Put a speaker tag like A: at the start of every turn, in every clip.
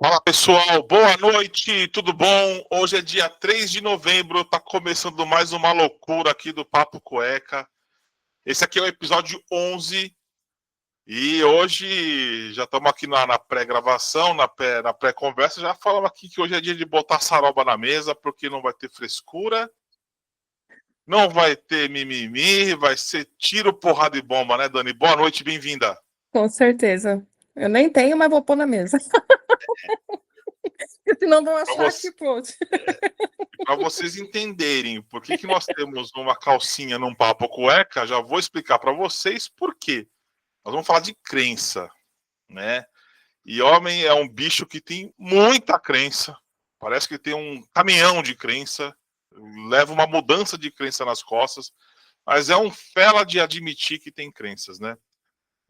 A: Fala pessoal, boa noite, tudo bom? Hoje é dia 3 de novembro, tá começando mais uma loucura aqui do Papo Cueca. Esse aqui é o episódio 11 e hoje já estamos aqui na pré-gravação, na pré-conversa, já falamos aqui que hoje é dia de botar saroba na mesa, porque não vai ter frescura, não vai ter mimimi, vai ser tiro, porrada e bomba, né, Dani? Boa noite, bem-vinda.
B: Com certeza. Eu nem tenho, mas vou pôr na mesa. Senão vão
A: Para
B: achar que,
A: você,
B: pô.
A: vocês entenderem por que nós temos uma calcinha num Papo Cueca, já vou explicar para vocês por quê. Nós vamos falar de crença, né? E homem é um bicho que tem muita crença. Parece que tem um caminhão de crença, leva uma mudança de crença nas costas, mas é um fela de admitir que tem crenças, né?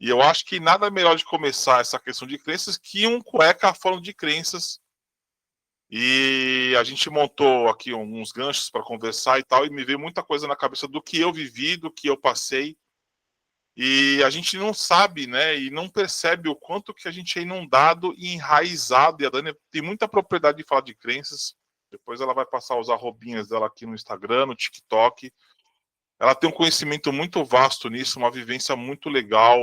A: E eu acho que nada melhor de começar essa questão de crenças que um cueca falando de crenças. E a gente montou aqui alguns ganchos para conversar e tal, e me veio muita coisa na cabeça do que eu vivi, do que eu passei. E a gente não sabe, né, e não percebe o quanto que a gente é inundado e enraizado. E a Dani tem muita propriedade de falar de crenças. Depois ela vai passar os arrobinhas dela aqui no Instagram, no TikTok. Ela tem um conhecimento muito vasto nisso, uma vivência muito legal,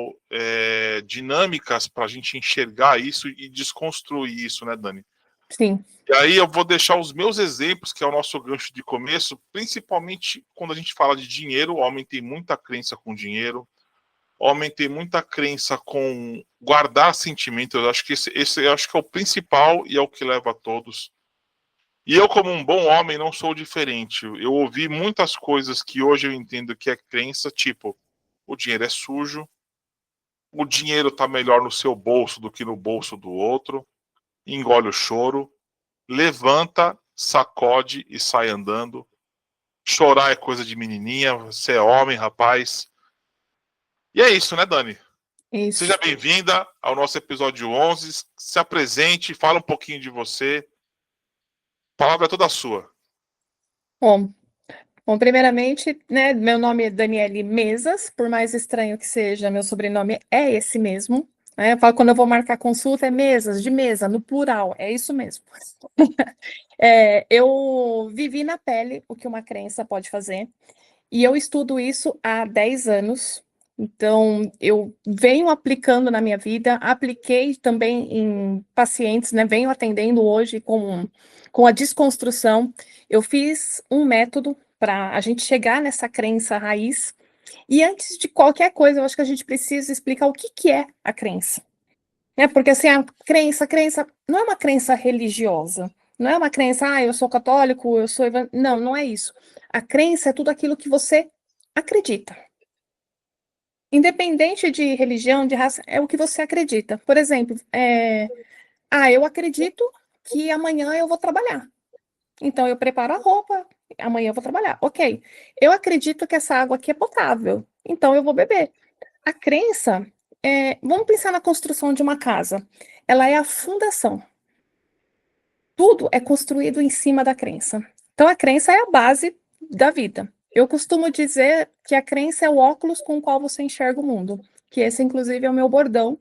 A: dinâmicas para a gente enxergar isso e desconstruir isso, né, Dani?
B: Sim.
A: E aí eu vou deixar os meus exemplos, que é o nosso gancho de começo, principalmente quando a gente fala de dinheiro. O homem tem muita crença com dinheiro. Homem tem muita crença com guardar sentimentos. Eu acho que esse eu acho que é o principal e é o que leva a todos. E eu, como um bom homem, não sou diferente. Eu ouvi muitas coisas que hoje eu entendo que é crença, tipo, o dinheiro é sujo, o dinheiro está melhor no seu bolso do que no bolso do outro, engole o choro, levanta, sacode e sai andando. Chorar é coisa de menininha, você é homem, rapaz. E é isso, né, Dani? Seja
B: Isso.
A: bem-vinda ao nosso episódio 11. Se apresente, fala um pouquinho de você. A palavra é toda sua.
B: Bom, primeiramente, né, meu nome é Daniele Mesas, por mais estranho que seja, meu sobrenome é esse mesmo. Né? Eu falo, quando eu vou marcar consulta, é mesas, de mesa, no plural, é isso mesmo. Eu vivi na pele o que uma crença pode fazer, e eu estudo isso há 10 anos. Então, eu venho aplicando na minha vida, apliquei também em pacientes, né? Venho atendendo hoje com a desconstrução. Eu fiz um método para a gente chegar nessa crença raiz. E antes de qualquer coisa, eu acho que a gente precisa explicar o que que é a crença. Né? Porque assim, a crença não é uma crença religiosa. Não é uma crença, eu sou católico, eu sou evangélico. Não, não é isso. A crença é tudo aquilo que você acredita. Independente de religião, de raça, é o que você acredita. Por exemplo, eu acredito que amanhã eu vou trabalhar. Então eu preparo a roupa, amanhã eu vou trabalhar. Ok. Eu acredito que essa água aqui é potável. Então eu vou beber. A crença vamos pensar na construção de uma casa. Ela é a fundação. Tudo é construído em cima da crença. Então a crença é a base da vida. Eu costumo dizer que a crença é o óculos com o qual você enxerga o mundo, que esse inclusive é o meu bordão,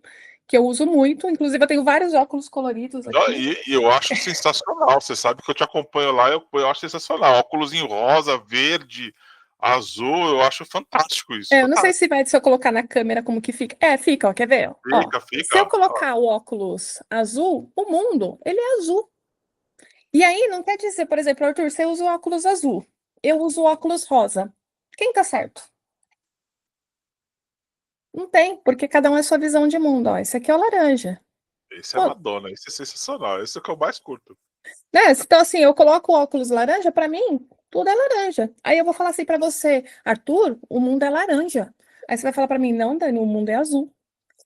B: que eu uso muito, inclusive eu tenho vários óculos coloridos aqui.
A: E eu acho sensacional. Você sabe que eu te acompanho lá, eu acho sensacional. Óculos em rosa, verde, azul, eu acho fantástico isso.
B: Eu não sei
A: Fantástico.
B: se eu colocar na câmera como que fica. Fica, ó, quer ver? Ó,
A: Fica,
B: se eu
A: fica.
B: colocar o óculos azul, o mundo, ele é azul. E aí não quer dizer, por exemplo, Arthur, você usa o óculos azul, eu uso o óculos rosa. Quem tá certo? Não tem, porque cada um é sua visão de mundo. Ó, esse aqui é o laranja.
A: Esse é
B: Pô,
A: Madonna, esse é sensacional. Esse é o que eu mais curto.
B: né? Então, assim, eu coloco o óculos laranja, para mim, tudo é laranja. Aí eu vou falar assim para você, Arthur, o mundo é laranja. Aí você vai falar para mim, não, Dani, o mundo é azul.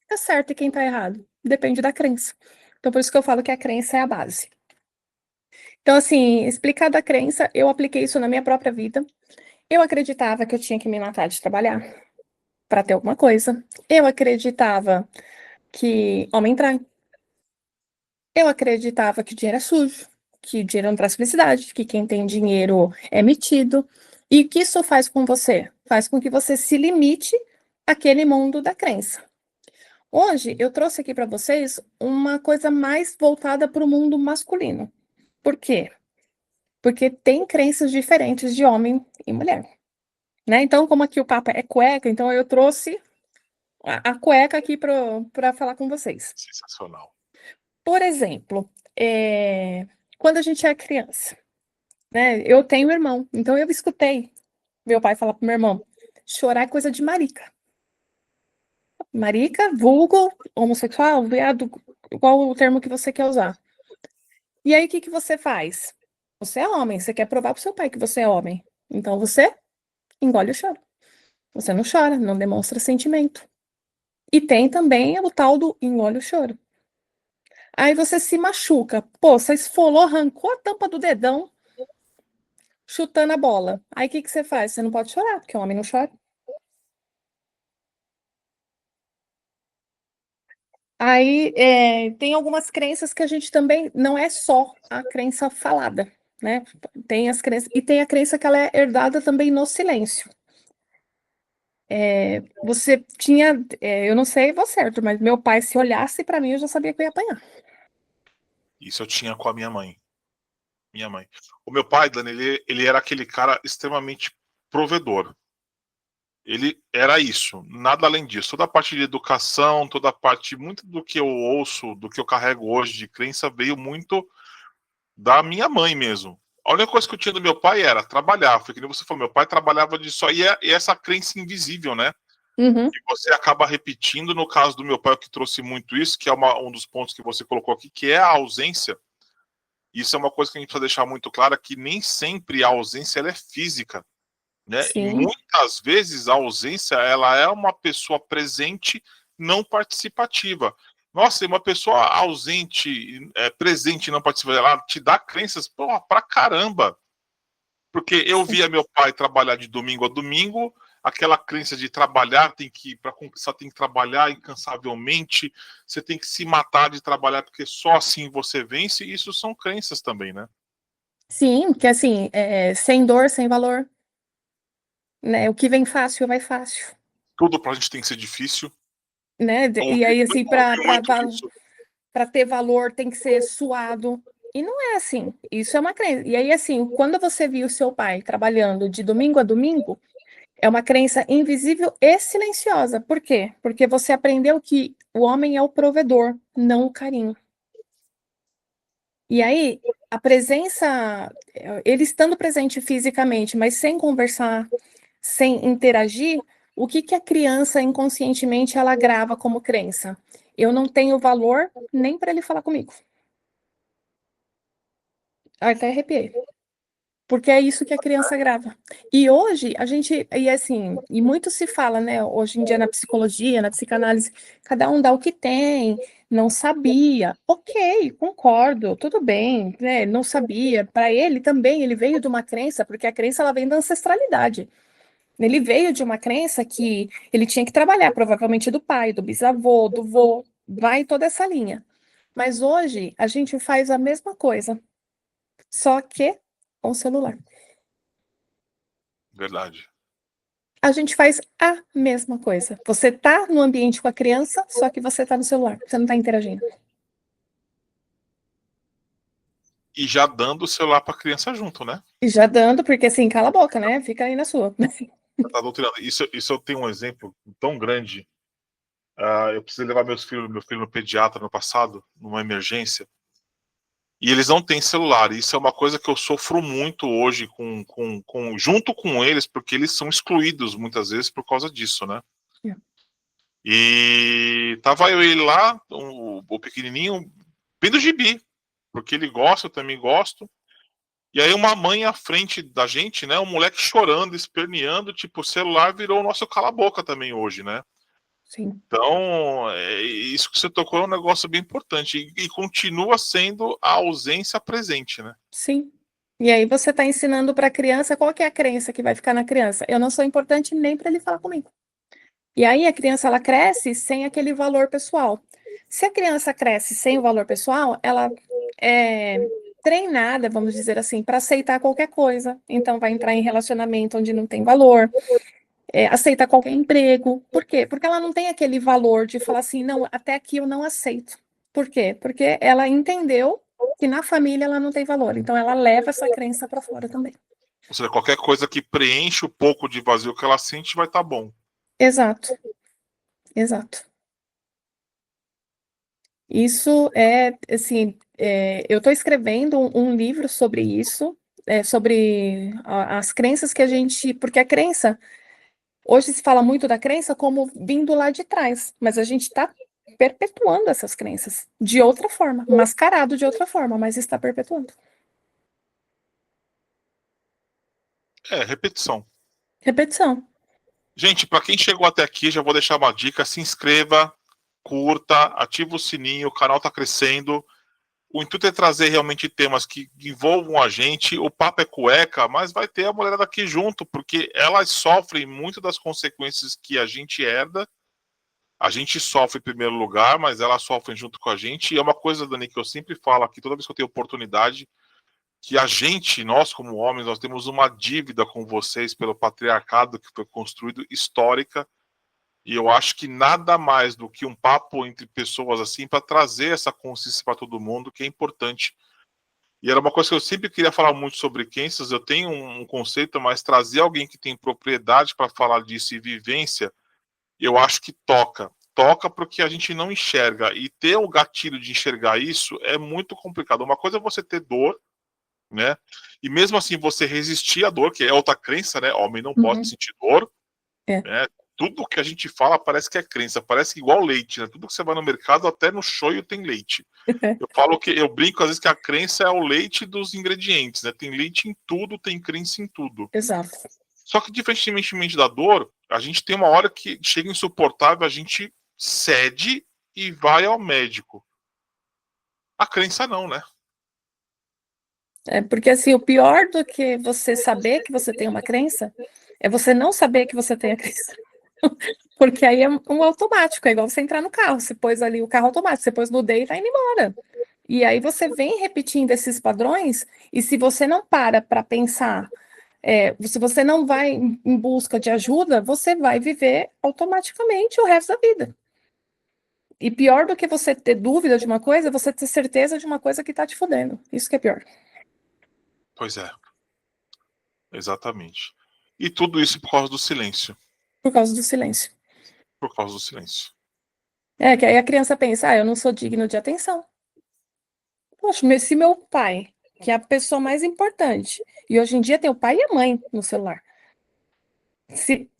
B: Tá certo e quem tá errado? Depende da crença. Então, por isso que eu falo que a crença é a base. Então, assim, explicada a crença, eu apliquei isso na minha própria vida. Eu acreditava que eu tinha que me matar de trabalhar para ter alguma coisa. Eu acreditava que homem trai. Eu acreditava que o dinheiro é sujo, que o dinheiro não traz felicidade, que quem tem dinheiro é metido. E o que isso faz com você? Faz com que você se limite àquele mundo da crença. Hoje, eu trouxe aqui para vocês uma coisa mais voltada para o mundo masculino. Por quê? Porque tem crenças diferentes de homem e mulher, né? Então, como aqui o papo é cueca, então eu trouxe a cueca aqui para falar com vocês.
A: Sensacional.
B: Por exemplo, quando a gente é criança, né? Eu tenho irmão, então eu escutei meu pai falar pro meu irmão: chorar é coisa de marica. Marica, vulgo, homossexual, viado, qual o termo que você quer usar. E aí, o que que você faz? Você é homem, você quer provar pro seu pai que você é homem. Então você engole o choro. Você não chora, não demonstra sentimento. E tem também o tal do engole o choro. Aí você se machuca. Pô, você esfolou, arrancou a tampa do dedão, chutando a bola. Aí o que que você faz? Você não pode chorar, porque o homem não chora. Aí tem algumas crenças que a gente também não é só a crença falada, né? Tem as crenças e tem a crença que ela é herdada também no silêncio. Você tinha, eu não sei você, Arthur, mas meu pai, se olhasse para mim, eu já sabia que eu ia apanhar.
A: Isso eu tinha com a minha mãe. Minha mãe. O meu pai, Dani, ele era aquele cara extremamente provedor. Ele era isso, nada além disso. Toda a parte de educação, toda a parte, muito do que eu ouço, do que eu carrego hoje de crença, veio muito da minha mãe mesmo. A única coisa que eu tinha do meu pai era trabalhar. Foi que nem você falou, meu pai trabalhava de só. E essa crença invisível, né?
B: Uhum.
A: Que você acaba repetindo. No caso do meu pai, o que trouxe muito isso, que é um dos pontos que você colocou aqui, que é a ausência. Isso é uma coisa que a gente precisa deixar muito clara, que nem sempre a ausência ela é física. Né? E
B: Sim,
A: muitas vezes a ausência ela é uma pessoa presente não participativa. Nossa, uma pessoa ausente, presente não participativa, ela te dá crenças pra caramba. Porque eu
B: sim.
A: via meu pai trabalhar de domingo a domingo, aquela crença de trabalhar, tem que para conquistar tem que trabalhar incansavelmente, você tem que se matar de trabalhar porque só assim você vence. Isso são crenças também, né?
B: Sim, que assim, sem dor, sem valor, né? O que vem fácil, vai fácil,
A: Tudo pra gente tem que ser difícil.
B: né? E aí, assim,
A: Ouvi muito isso.
B: para ter valor tem que ser suado. E não é assim. Isso é uma crença. E aí, assim, quando você viu o seu pai trabalhando de domingo a domingo, é uma crença invisível e silenciosa. Por quê? Porque você aprendeu que o homem é o provedor, não o carinho. E aí, a presença, ele estando presente fisicamente, mas sem conversar, sem interagir, o que que a criança inconscientemente ela grava como crença? Eu não tenho valor nem para ele falar comigo. Até arrepiei. Porque é isso que a criança grava. E hoje, a gente, e assim, e muito se fala, né, hoje em dia na psicologia, na psicanálise, cada um dá o que tem, não sabia. Ok, concordo, tudo bem, né, não sabia. Para ele também, ele veio de uma crença, porque a crença ela vem da ancestralidade. Ele veio de uma crença que ele tinha que trabalhar, provavelmente do pai, do bisavô, do vô, vai toda essa linha. Mas hoje, a gente faz a mesma coisa, só que com o celular.
A: Verdade.
B: A gente faz a mesma coisa. Você tá no ambiente com a criança, só que você tá no celular, você não tá interagindo.
A: E já dando o celular para a criança junto, né?
B: E já dando, porque assim, cala a boca, né? Fica aí na sua.
A: Tá doutrinando. Isso eu tenho um exemplo tão grande. Eu precisei levar meu filho no pediatra no passado, numa emergência, e eles não têm celular. Isso é uma coisa que eu sofro muito hoje junto com eles, porque eles são excluídos muitas vezes por causa disso, né? E tava eu e ele lá, o pequenininho, vendo gibi, porque ele gosta, eu também gosto. E aí uma mãe à frente da gente, né? Um moleque chorando, esperneando, tipo, o celular virou o nosso cala-boca também hoje, né?
B: Sim,
A: Então, isso que você tocou é um negócio bem importante. E continua sendo a ausência presente, né?
B: sim. E aí você tá ensinando para a criança qual que é a crença que vai ficar na criança. Eu não sou importante nem para ele falar comigo. E aí a criança ela cresce sem aquele valor pessoal. Se a criança cresce sem o valor pessoal, ela é treinada, vamos dizer assim, para aceitar qualquer coisa. Então vai entrar em relacionamento onde não tem valor. aceita qualquer emprego. Por quê? Porque ela não tem aquele valor de falar assim, não, até aqui eu não aceito. Por quê? Porque ela entendeu que na família ela não tem valor. Então ela leva essa crença para fora também.
A: Ou seja, qualquer coisa que preenche o pouco de vazio que ela sente vai estar bom.
B: Exato, exato. Isso é, assim, eu estou escrevendo um livro sobre isso, sobre as crenças que a gente. Porque a crença, hoje se fala muito da crença como vindo lá de trás, mas a gente está perpetuando essas crenças de outra forma, mascarado de outra forma, mas está perpetuando.
A: Repetição.
B: Repetição.
A: Gente, para quem chegou até aqui, já vou deixar uma dica: se inscreva, curta, ativa o sininho, o canal está crescendo. O intuito é trazer realmente temas que envolvam a gente. O papo é cueca, mas vai ter a mulherada aqui junto, porque elas sofrem muito das consequências que a gente herda. A gente sofre em primeiro lugar, mas elas sofrem junto com a gente. E é uma coisa, Dani, que eu sempre falo aqui, toda vez que eu tenho oportunidade, que a gente, nós como homens, nós temos uma dívida com vocês pelo patriarcado que foi construído, histórica, e eu acho que nada mais do que um papo entre pessoas assim para trazer essa consciência para todo mundo, que é importante. E era uma coisa que eu sempre queria falar muito sobre crenças. Eu tenho um conceito, mas trazer alguém que tem propriedade para falar disso e vivência, eu acho que toca. Toca porque a gente não enxerga. E ter o gatilho de enxergar isso é muito complicado. Uma coisa é você ter dor, né? E mesmo assim você resistir à dor, que é outra crença, né? Homem não pode
B: Uhum.
A: sentir dor,
B: É.
A: né? Tudo que a gente fala parece que é crença, parece igual leite, né? Tudo que você vai no mercado, até no shoyu tem leite. Eu falo que eu brinco às vezes que a crença é o leite dos ingredientes, né? Tem leite em tudo, tem crença em tudo.
B: Exato.
A: Só que diferentemente da dor, a gente tem uma hora que chega insuportável, a gente cede e vai ao médico. A crença não, né?
B: Porque assim, o pior do que você saber que você tem uma crença é você não saber que você tem a crença. Porque aí é um automático, é igual você entrar no carro, você pôs ali o carro automático, você pôs no D e tá indo embora. E aí você vem repetindo esses padrões, e se você não para pensar, se você não vai em busca de ajuda, você vai viver automaticamente o resto da vida. E pior do que você ter dúvida de uma coisa, é você ter certeza de uma coisa que tá te fudendo. Isso que é pior.
A: Pois é, exatamente. E tudo isso por causa do silêncio.
B: Por causa do silêncio.
A: Por causa do silêncio.
B: Que aí a criança pensa, eu não sou digno de atenção. Poxa, mas se meu pai, que é a pessoa mais importante, e hoje em dia tem o pai e a mãe no celular. Se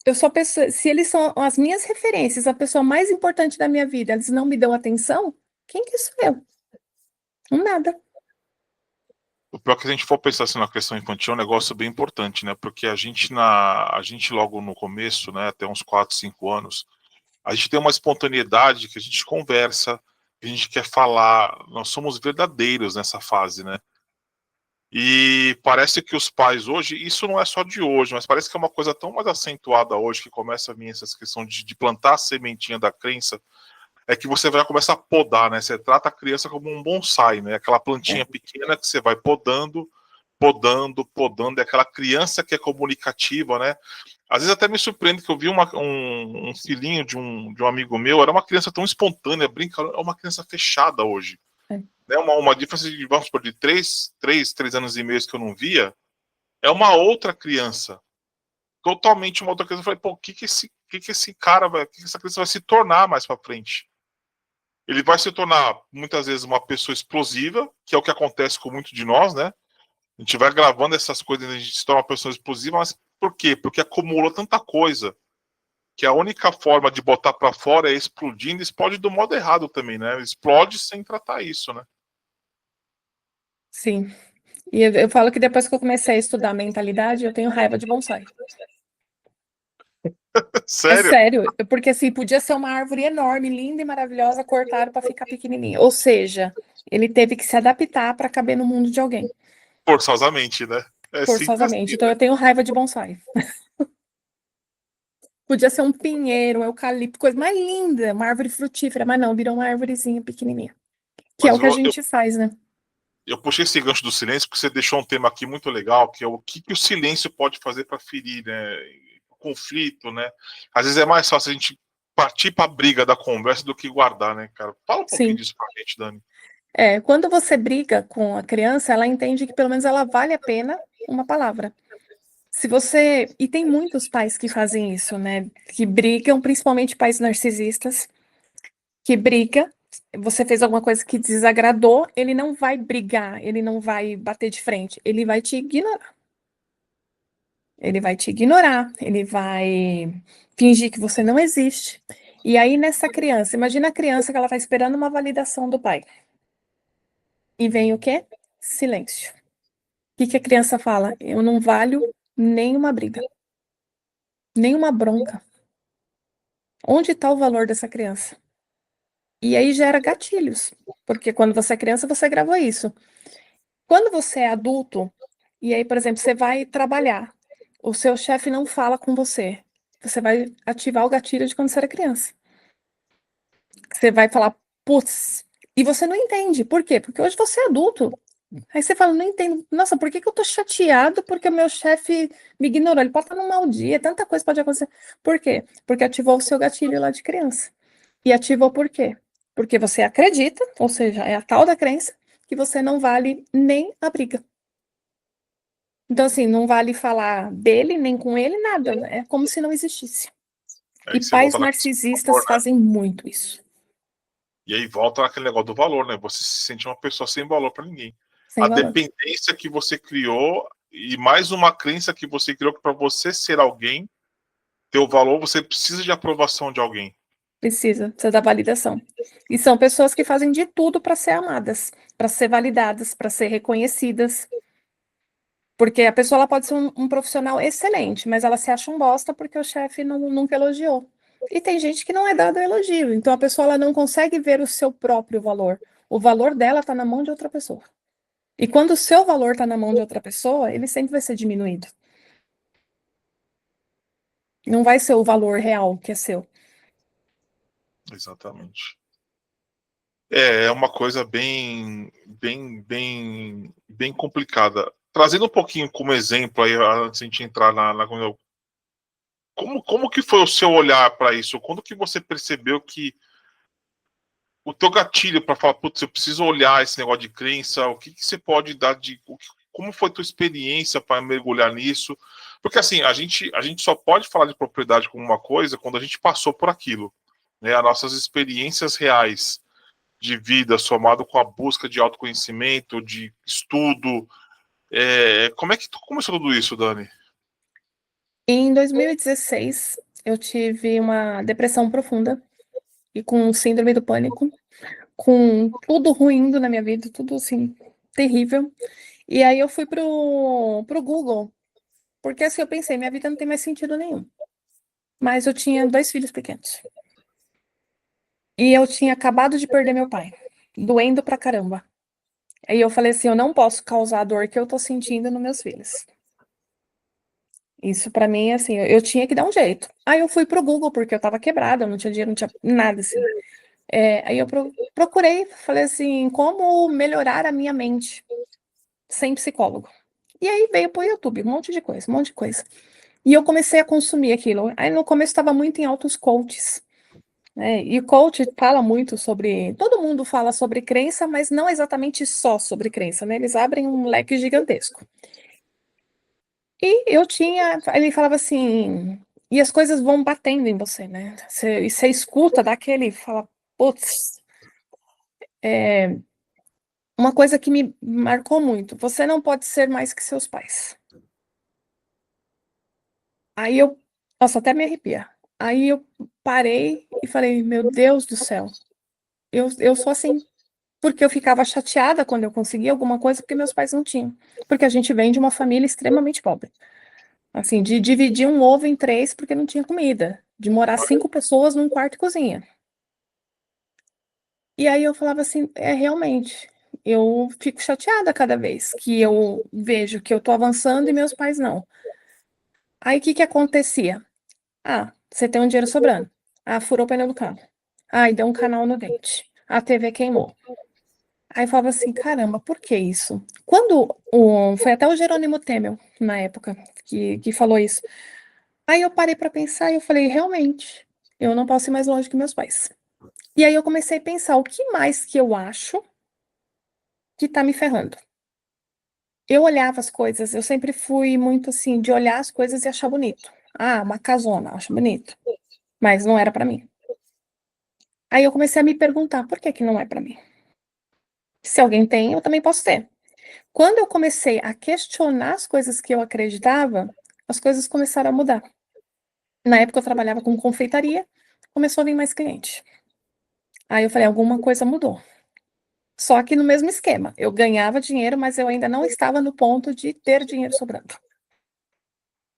B: eles são as minhas referências, a pessoa mais importante da minha vida, eles não me dão atenção, quem que sou eu? Nada.
A: O pior é que a gente for pensar assim na questão infantil é um negócio bem importante, né? Porque a gente logo no começo, né, até uns 4, 5 anos, a gente tem uma espontaneidade que a gente conversa, que a gente quer falar, nós somos verdadeiros nessa fase, né? E parece que os pais hoje, isso não é só de hoje, mas parece que é uma coisa tão mais acentuada hoje que começa a vir essa questão de plantar a sementinha da crença, é que você vai começar a podar, né? Você trata a criança como um bonsai, né? Aquela plantinha
B: É.
A: pequena que você vai podando, podando, podando, é aquela criança que é comunicativa, né? Às vezes até me surpreende que eu vi um filhinho de um amigo meu, era uma criança tão espontânea, brinca, é uma criança fechada hoje.
B: É.
A: Né? Uma diferença de, vamos supor, de 3 anos e meio que eu não via, é uma outra criança. Totalmente uma outra criança. Eu falei, pô, o que esse cara vai, o que essa criança vai se tornar mais pra frente? Ele vai se tornar, muitas vezes, uma pessoa explosiva, que é o que acontece com muitos de nós, né? A gente vai gravando essas coisas, a gente se torna uma pessoa explosiva, mas por quê? Porque acumulou tanta coisa que a única forma de botar para fora é explodindo, explode do modo errado também, né? Explode sem tratar isso, né?
B: Sim. E eu falo que depois que eu comecei a estudar mentalidade, eu tenho raiva de bonsai. É
A: Sério?
B: sério, porque assim, podia ser uma árvore enorme, linda e maravilhosa, cortaram para ficar pequenininha. Ou seja, ele teve que se adaptar para caber no mundo de alguém,
A: Forçosamente, né? É simples
B: forçosamente.
A: assim,
B: Então
A: né?
B: eu tenho raiva de bonsai. Podia ser um pinheiro, um eucalipto, coisa mais linda, uma árvore frutífera, mas não, virou uma árvorezinha pequenininha. Que é
A: Mas
B: o que a
A: eu
B: gente faz, né?
A: eu puxei esse gancho do silêncio porque você deixou um tema aqui muito legal, que é o que o silêncio pode fazer para ferir, né? conflito, né? Às vezes é mais fácil a gente partir para a briga da conversa do que guardar, né, cara? Fala um pouquinho
B: Sim.
A: disso pra gente, Dani.
B: Quando você briga com a criança, ela entende que pelo menos ela vale a pena uma palavra. Se você. E tem muitos pais que fazem isso, né? Que brigam, principalmente pais narcisistas, que briga. Você fez alguma coisa que desagradou, ele não vai brigar, ele não vai bater de frente, ele vai te ignorar. Ele vai te ignorar, ele vai fingir que você não existe. E aí, nessa criança, imagina a criança que ela está esperando uma validação do pai. E vem o quê? Silêncio. O que a criança fala? Eu não valho nem uma briga, nem uma bronca. Onde está o valor dessa criança? E aí gera gatilhos, porque quando você é criança, você gravou isso. Quando você é adulto, e aí, por exemplo, você vai trabalhar, o seu chefe não fala com você, você vai ativar o gatilho de quando você era criança. Você vai falar, putz, e você não entende. Por quê? Porque hoje você é adulto. Aí você fala, não entendo. Nossa, por que que eu tô chateado porque o meu chefe me ignorou? Ele pode estar num mau dia, tanta coisa pode acontecer. Por quê? Porque ativou o seu gatilho lá de criança. E ativou por quê? Porque você acredita, ou seja, é a tal da crença, que você não vale nem a briga. Então, assim, não vale falar dele, nem com ele, nada. É como se não existisse.
A: Aí
B: E
A: você
B: pais
A: volta naquele valor,
B: narcisistas
A: né?
B: fazem muito isso.
A: E aí volta naquele negócio do valor, né? Você se sente uma pessoa sem valor para ninguém.
B: Sem
A: A
B: valor.
A: dependência que você criou e mais uma crença que você criou que para você ser alguém, ter o valor, você precisa de aprovação de alguém.
B: Precisa da validação. E são pessoas que fazem de tudo para ser amadas, para ser validadas, para ser reconhecidas. Porque a pessoa ela pode ser um profissional excelente, mas ela se acha um bosta porque o chefe nunca elogiou. E tem gente que não é dado elogio, então a pessoa ela não consegue ver o seu próprio valor. O valor dela está na mão de outra pessoa. E quando o seu valor está na mão de outra pessoa, ele sempre vai ser diminuído. Não vai ser o valor real que é seu.
A: Exatamente. É uma coisa bem complicada. Trazendo um pouquinho como exemplo aí, antes de a gente entrar na como que foi o seu olhar para isso? Quando que você percebeu que o teu gatilho para falar, putz, eu preciso olhar esse negócio de crença, o que você pode dar de como foi a tua experiência para mergulhar nisso? Porque assim, a gente só pode falar de propriedade como uma coisa quando a gente passou por aquilo, né? As nossas experiências reais de vida, somado com a busca de autoconhecimento, de estudo. Como é que começou tudo isso, Dani?
B: Em 2016, eu tive uma depressão profunda e com síndrome do pânico, com tudo ruindo na minha vida, tudo assim, terrível. E aí eu fui pro Google, porque assim eu pensei, minha vida não tem mais sentido nenhum. Mas eu tinha dois filhos pequenos. E eu tinha acabado de perder meu pai, doendo pra caramba. Aí eu falei assim, eu não posso causar a dor que eu tô sentindo nos meus filhos. Isso pra mim, assim, eu tinha que dar um jeito. Aí eu fui pro Google, porque eu tava quebrada, eu não tinha dinheiro, não tinha nada, assim. Aí eu procurei, falei assim, como melhorar a minha mente sem psicólogo. E aí veio pro YouTube, um monte de coisa, um monte de coisa. E eu comecei a consumir aquilo. Aí no começo estava muito em altos coaches, né? E o coach fala muito sobre. Todo mundo fala sobre crença, mas não exatamente só sobre crença, né? Eles abrem um leque gigantesco. E eu tinha. Ele falava assim. E as coisas vão batendo em você, né? Você escuta daquele, fala, putz, uma coisa que me marcou muito: você não pode ser mais que seus pais. Aí eu, nossa, até me arrepia. Aí eu parei e falei, meu Deus do céu, eu sou assim. Porque eu ficava chateada quando eu conseguia alguma coisa porque meus pais não tinham. Porque a gente vem de uma família extremamente pobre. Assim, de dividir um ovo em três porque não tinha comida. De morar 5 pessoas num quarto e cozinha. E aí eu falava assim, realmente, eu fico chateada cada vez que eu vejo que eu tô avançando e meus pais não. Aí o que que acontecia? Ah, você tem um dinheiro sobrando. Ah, furou o pneu do carro. Ai, deu um canal no dente. A TV queimou. Aí eu falava assim, caramba, por que isso? Foi até o Jerônimo Temel, na época, que falou isso. Aí eu parei para pensar e eu falei, realmente, eu não posso ir mais longe que meus pais. E aí eu comecei a pensar, o que mais que eu acho que tá me ferrando? Eu olhava as coisas, eu sempre fui muito assim, de olhar as coisas e achar bonito. Ah, uma casona, acho bonito. Mas não era para mim. Aí eu comecei a me perguntar, por que que não é para mim? Se alguém tem, eu também posso ter. Quando eu comecei a questionar as coisas que eu acreditava, as coisas começaram a mudar. Na época eu trabalhava com confeitaria, começou a vir mais cliente. Aí eu falei, alguma coisa mudou. Só que no mesmo esquema, eu ganhava dinheiro, mas eu ainda não estava no ponto de ter dinheiro sobrando,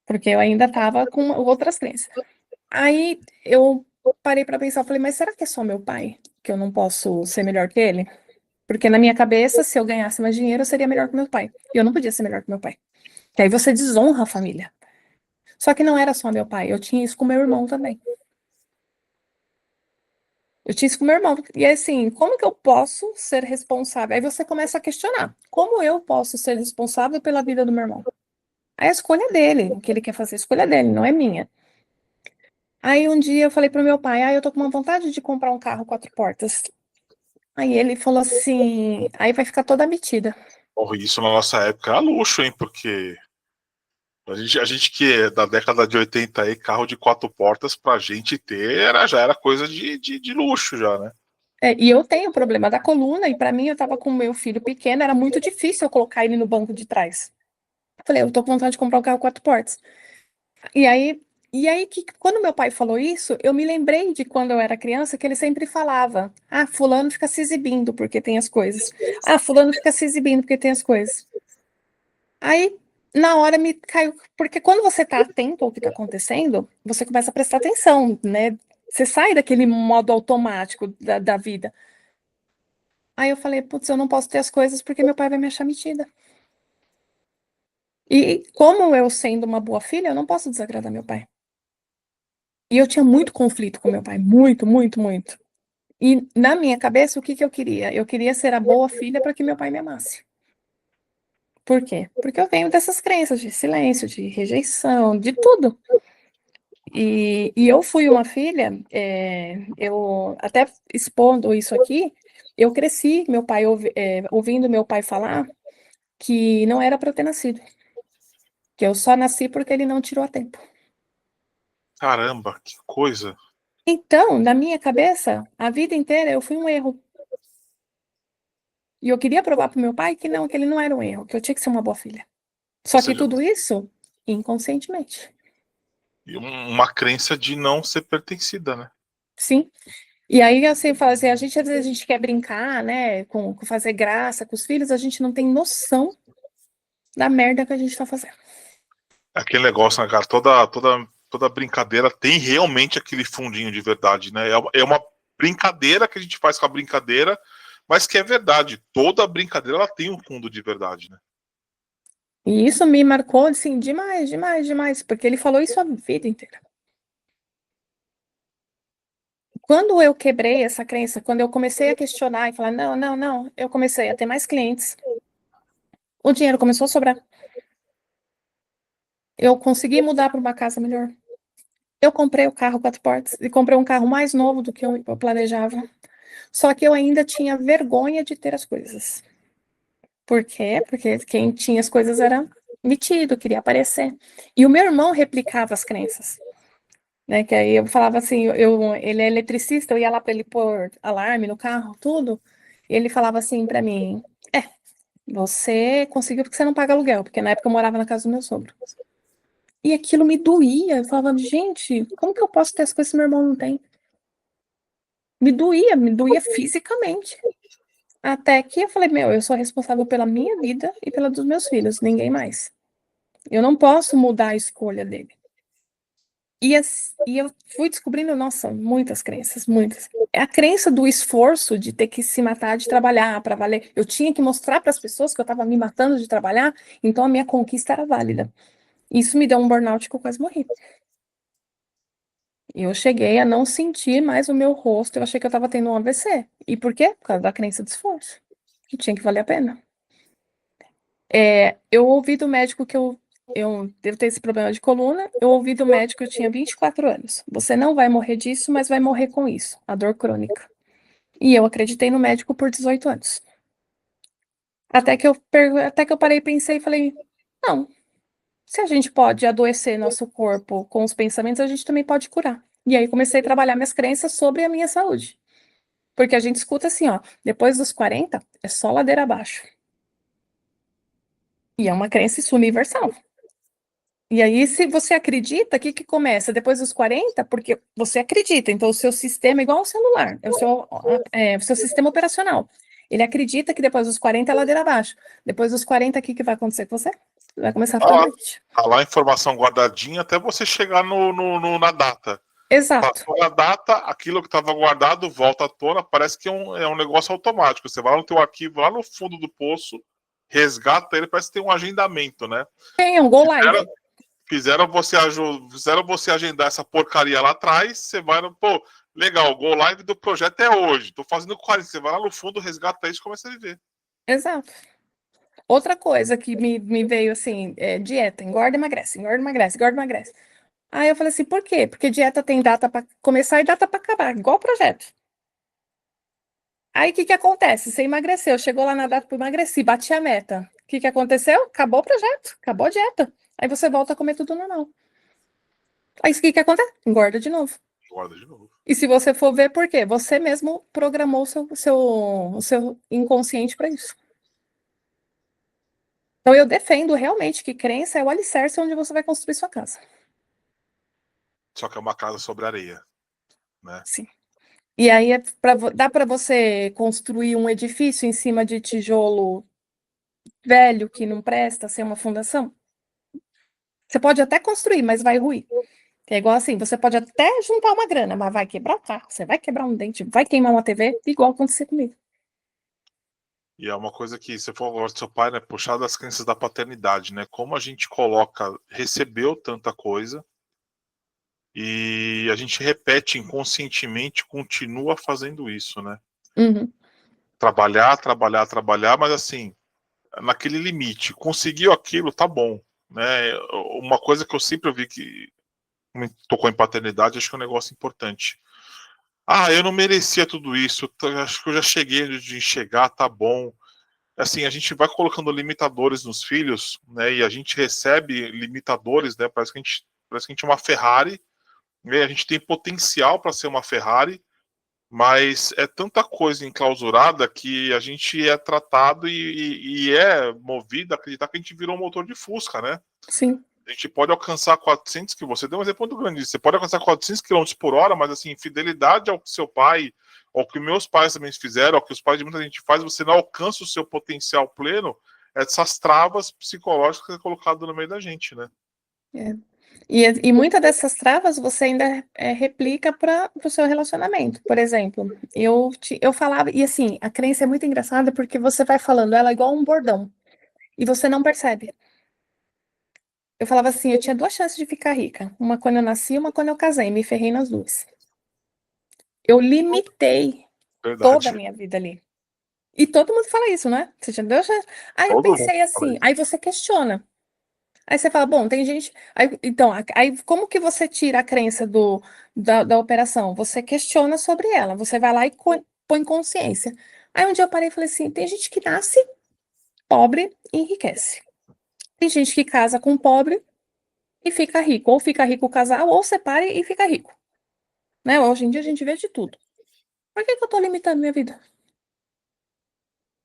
B: porque eu ainda estava com outras crenças. Aí eu parei para pensar, falei, mas será que é só meu pai que eu não posso ser melhor que ele? Porque na minha cabeça, se eu ganhasse mais dinheiro, eu seria melhor que meu pai. E eu não podia ser melhor que meu pai. Que aí você desonra a família. Só que não era só meu pai, eu tinha isso com meu irmão também. Eu tinha isso com meu irmão. E assim, como que eu posso ser responsável? Aí você começa a questionar: como eu posso ser responsável pela vida do meu irmão? Aí a escolha é dele, o que ele quer fazer, a escolha é dele, não é minha. Aí um dia eu falei pro meu pai: eu tô com uma vontade de comprar um carro quatro portas. Aí ele falou assim: aí vai ficar toda metida.
A: Porra, isso na nossa época era luxo, hein? Porque a gente que é da década de 80 aí, carro de quatro portas pra gente ter já era coisa de luxo já, né?
B: É, e eu tenho problema da coluna, e para mim eu tava com o meu filho pequeno, era muito difícil eu colocar ele no banco de trás. Eu falei, eu tô com vontade de comprar um carro quatro portas. E aí, quando meu pai falou isso, eu me lembrei de quando eu era criança, que ele sempre falava: ah, fulano fica se exibindo porque tem as coisas. Ah, fulano fica se exibindo porque tem as coisas. Aí, na hora me caiu, porque quando você tá atento ao que tá acontecendo, você começa a prestar atenção, né? Você sai daquele modo automático da vida. Aí eu falei, putz, eu não posso ter as coisas porque meu pai vai me achar metida. E como eu sendo uma boa filha, eu não posso desagradar meu pai. E eu tinha muito conflito com meu pai, muito, muito, muito. E na minha cabeça, o que que eu queria? Eu queria ser a boa filha para que meu pai me amasse. Por quê? Porque eu venho dessas crenças de silêncio, de rejeição, de tudo. E eu fui uma filha, eu até expondo isso aqui, eu cresci, meu pai ouvindo meu pai falar que não era para eu ter nascido, que eu só nasci porque ele não tirou a tempo.
A: Caramba, que coisa.
B: Então, na minha cabeça, a vida inteira eu fui um erro. E eu queria provar para o meu pai que não, que ele não era um erro, que eu tinha que ser uma boa filha.
A: Ou
B: Só que
A: seja,
B: tudo isso inconscientemente.
A: uma crença de não ser pertencida, né?
B: Sim. E aí, assim, fala assim, a gente às vezes a gente quer brincar, né, com fazer graça com os filhos, a gente não tem noção da merda que a gente tá fazendo.
A: Aquele negócio, né, cara? Toda brincadeira tem realmente aquele fundinho de verdade, né? É uma brincadeira que a gente faz com a brincadeira, mas que é verdade. Toda brincadeira ela tem um fundo de verdade, né?
B: E isso me marcou, assim, demais, demais, demais, porque ele falou isso a vida inteira. Quando eu quebrei essa crença, quando eu comecei a questionar e falar, não, não, não, eu comecei a ter mais clientes, o dinheiro começou a sobrar. Eu consegui mudar para uma casa melhor. Eu comprei o carro quatro portas e comprei um carro mais novo do que eu planejava. Só que eu ainda tinha vergonha de ter as coisas. Por quê? Porque quem tinha as coisas era metido, queria aparecer. E o meu irmão replicava as crenças, né? Que aí eu falava assim, ele é eletricista, eu ia lá para ele pôr alarme no carro, tudo. E ele falava assim para mim: você conseguiu porque você não paga aluguel, porque na época eu morava na casa do meu sogro. E aquilo me doía. Eu falava, gente, como que eu posso ter as coisas que meu irmão não tem? Me doía fisicamente. Até que eu falei, meu, eu sou responsável pela minha vida e pela dos meus filhos, ninguém mais. Eu não posso mudar a escolha dele. E eu fui descobrindo, nossa, muitas crenças, muitas. É a crença do esforço de ter que se matar de trabalhar para valer. Eu tinha que mostrar para as pessoas que eu estava me matando de trabalhar, então a minha conquista era válida. Isso me deu um burnout que eu quase morri. Eu cheguei a não sentir mais o meu rosto, eu achei que eu estava tendo um AVC. E por quê? Por causa da crença do esforço, que tinha que valer a pena. Eu ouvi do médico que eu devo ter esse problema de coluna. Eu ouvi do médico, eu tinha 24 anos. Você não vai morrer disso, mas vai morrer com isso, a dor crônica. E eu acreditei no médico por 18 anos. Até que eu parei, pensei e falei, não, se a gente pode adoecer nosso corpo com os pensamentos, a gente também pode curar. E aí comecei a trabalhar minhas crenças sobre a minha saúde. Porque a gente escuta assim, ó, depois dos 40 é só ladeira abaixo. E é uma crença isso, universal. E aí, se você acredita, o que que começa? Depois dos 40, porque você acredita, então o seu sistema é igual ao celular, o seu sistema operacional. Ele acredita que depois dos 40 é ladeira abaixo. Depois dos 40, o que que vai acontecer com você? Vai começar a ficar doente.
A: Tá lá a informação guardadinha até você chegar na data.
B: Exato.
A: Passou a data, aquilo que estava guardado volta à tona, parece que é um negócio automático. Você vai no teu arquivo, lá no fundo do poço, resgata ele, parece que tem um agendamento, né?
B: Tem um Go Live.
A: Fizeram você agendar essa porcaria lá atrás, você vai no, pô, legal, o Go Live do projeto é hoje, tô fazendo 40, você vai lá no fundo, resgata isso e começa a viver.
B: Exato. Outra coisa que me veio assim, é dieta, engorda, emagrece, engorda, emagrece, engorda, emagrece. Aí eu falei assim, por quê? Porque dieta tem data para começar e data para acabar, igual projeto. Aí o que que acontece? Você emagreceu, chegou lá na data para emagrecer, bati a meta. O que que aconteceu? Acabou o projeto, acabou a dieta. Aí você volta a comer tudo normal. Aí o que que acontece? Engorda de novo.
A: Engorda de novo.
B: E se você for ver por quê? Você mesmo programou o seu inconsciente para isso. Então eu defendo realmente que crença é o alicerce onde você vai construir sua casa.
A: Só que é uma casa sobre areia, né?
B: Sim. E aí dá para você construir um edifício em cima de tijolo velho que não presta, ser uma fundação? Você pode até construir, mas vai ruir. É igual assim, você pode até juntar uma grana, mas vai quebrar o carro, você vai quebrar um dente, vai queimar uma TV, igual aconteceu comigo.
A: E é uma coisa que você falou do seu pai, né? Puxar das crenças da paternidade, né? Como a gente recebeu tanta coisa e a gente repete inconscientemente, continua fazendo isso, né?
B: Uhum.
A: Trabalhar, trabalhar, trabalhar, mas assim, naquele limite. Conseguiu aquilo, tá bom, né? Uma coisa que eu sempre vi que me tocou em paternidade, acho que é um negócio importante. Ah, eu não merecia tudo isso, acho que eu já cheguei de chegar, tá bom. Assim, a gente vai colocando limitadores nos filhos, né? E a gente recebe limitadores, né? Parece que a gente é uma Ferrari, né? A gente tem potencial para ser uma Ferrari, mas é tanta coisa enclausurada que a gente é tratado e é movido a acreditar que a gente virou um motor de Fusca, né?
B: Sim.
A: A gente pode alcançar 400, que você deu um exemplo muito grande, você pode alcançar 400 km por hora, mas assim, fidelidade ao que seu pai, ao que meus pais também fizeram, ao que os pais de muita gente faz, você não alcança o seu potencial pleno, essas travas psicológicas que é colocado no meio da gente, né?
B: É. E muitas dessas travas você ainda replica para o seu relacionamento. Por exemplo, eu falava, e assim, a crença é muito engraçada porque você vai falando ela igual um bordão, e você não percebe. Eu falava assim, eu tinha duas chances de ficar rica, uma quando eu nasci e uma quando eu casei, me ferrei nas duas. Eu limitei toda a
A: Verdade.
B: minha vida ali. E todo mundo fala isso, né? Você tinha duas chances. Aí eu
A: Todo mundo
B: pensei
A: fala
B: assim,
A: isso.
B: aí você questiona. Aí você fala, bom, tem gente. Aí como que você tira a crença da operação? Você questiona sobre ela, você vai lá e põe consciência. Aí um dia eu parei e falei assim: tem gente que nasce pobre e enriquece. Tem gente que casa com pobre e fica rico, ou fica rico o casal, ou separa e fica rico. Né? Hoje em dia a gente vê de tudo. Por que que eu tô limitando minha vida?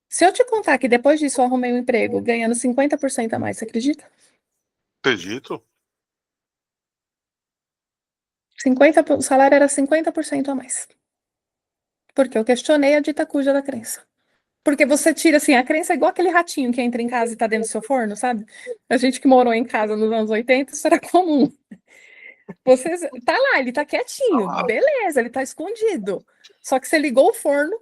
B: Se eu te contar que depois disso eu arrumei um emprego ganhando 50% a mais, você acredita?
A: Acredito.
B: 50, o salário era 50% a mais. Porque eu questionei a dita cuja da crença. Porque você tira, assim, a crença é igual aquele ratinho que entra em casa e tá dentro do seu forno, sabe? A gente que morou em casa nos anos 80, isso era comum. Você tá lá, ele tá quietinho,
A: Ah,
B: beleza, ele tá escondido. Só que você ligou o forno,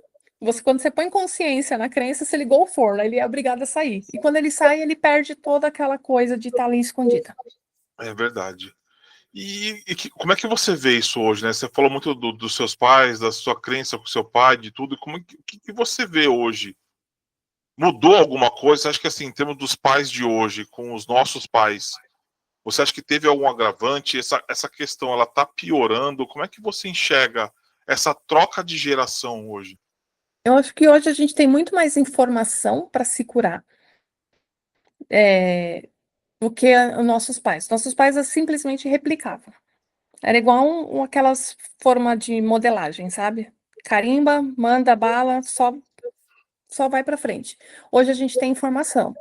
B: quando você põe consciência na crença, você ligou o forno, aí ele é obrigado a sair. E quando ele sai, ele perde toda aquela coisa de estar ali escondida.
A: é verdade. Como é que você vê isso hoje, né? Você falou muito dos seus pais, da sua crença com seu pai, de tudo. O que você vê hoje? Mudou alguma coisa? Você acha que assim, em termos dos pais de hoje, com os nossos pais, Você acha que teve algum agravante? Essa questão, ela está piorando? Como é que você enxerga essa troca de geração hoje?
B: Eu acho que hoje a gente tem muito mais informação para se curar do que os nossos pais. Nossos pais simplesmente replicavam. Era igual aquelas formas de modelagem, sabe? Carimba, manda bala, só vai para frente. Hoje a gente tem informação.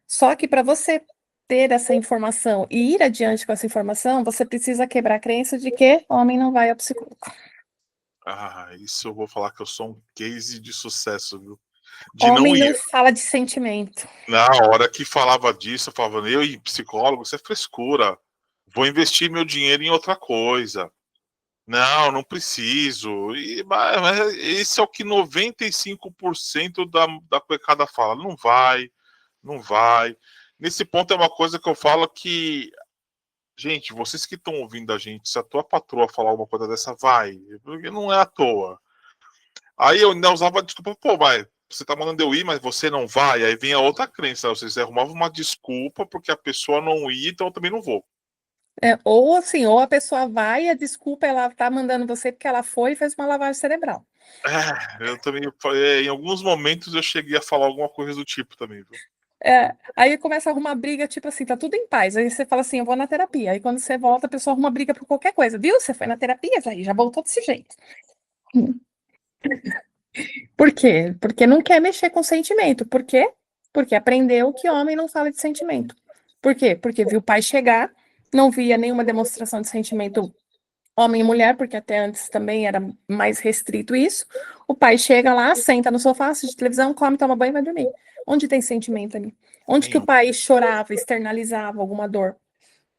B: Só que para você ter essa informação e ir adiante com essa informação, você precisa quebrar a crença de que homem não vai ao psicólogo.
A: Isso eu vou falar que eu sou um case de sucesso, viu? De não
B: Homem não
A: ir.
B: fala de sentimento.
A: Na hora que falava disso, eu falava, eu e psicólogo, isso é frescura. Vou investir meu dinheiro em outra coisa. Não, não preciso. Mas esse é o que 95% da pecada fala. Não vai, não vai. Nesse ponto é uma coisa que eu falo que, gente, vocês que estão ouvindo a gente, se a tua patroa falar uma coisa dessa, vai. Porque não é à toa. Aí eu ainda usava a desculpa, pô, vai, você tá mandando eu ir, mas você não vai. Aí vinha outra crença, vocês arrumavam uma desculpa porque a pessoa não ia, então eu também não vou.
B: Ou assim, ou a pessoa vai e a desculpa ela tá mandando você porque ela foi e fez uma lavagem cerebral.
A: Eu também, em alguns momentos eu cheguei a falar alguma coisa do tipo também, viu?
B: Aí começa a arrumar briga, tipo assim, tá tudo em paz. Aí você fala assim, eu vou na terapia. Aí quando você volta, a pessoa arruma briga por qualquer coisa. Viu? Você foi na terapia, aí já voltou desse jeito. Por quê? Porque não quer mexer com sentimento. Por quê? Porque aprendeu que homem não fala de sentimento. Por quê? Porque viu o pai chegar, não via nenhuma demonstração de sentimento homem e mulher, porque até antes também era mais restrito isso. O pai chega lá, senta no sofá, assiste televisão, come, toma banho e vai dormir. Onde tem sentimento ali? Onde que o
A: Nenhum.
B: pai chorava, externalizava alguma dor?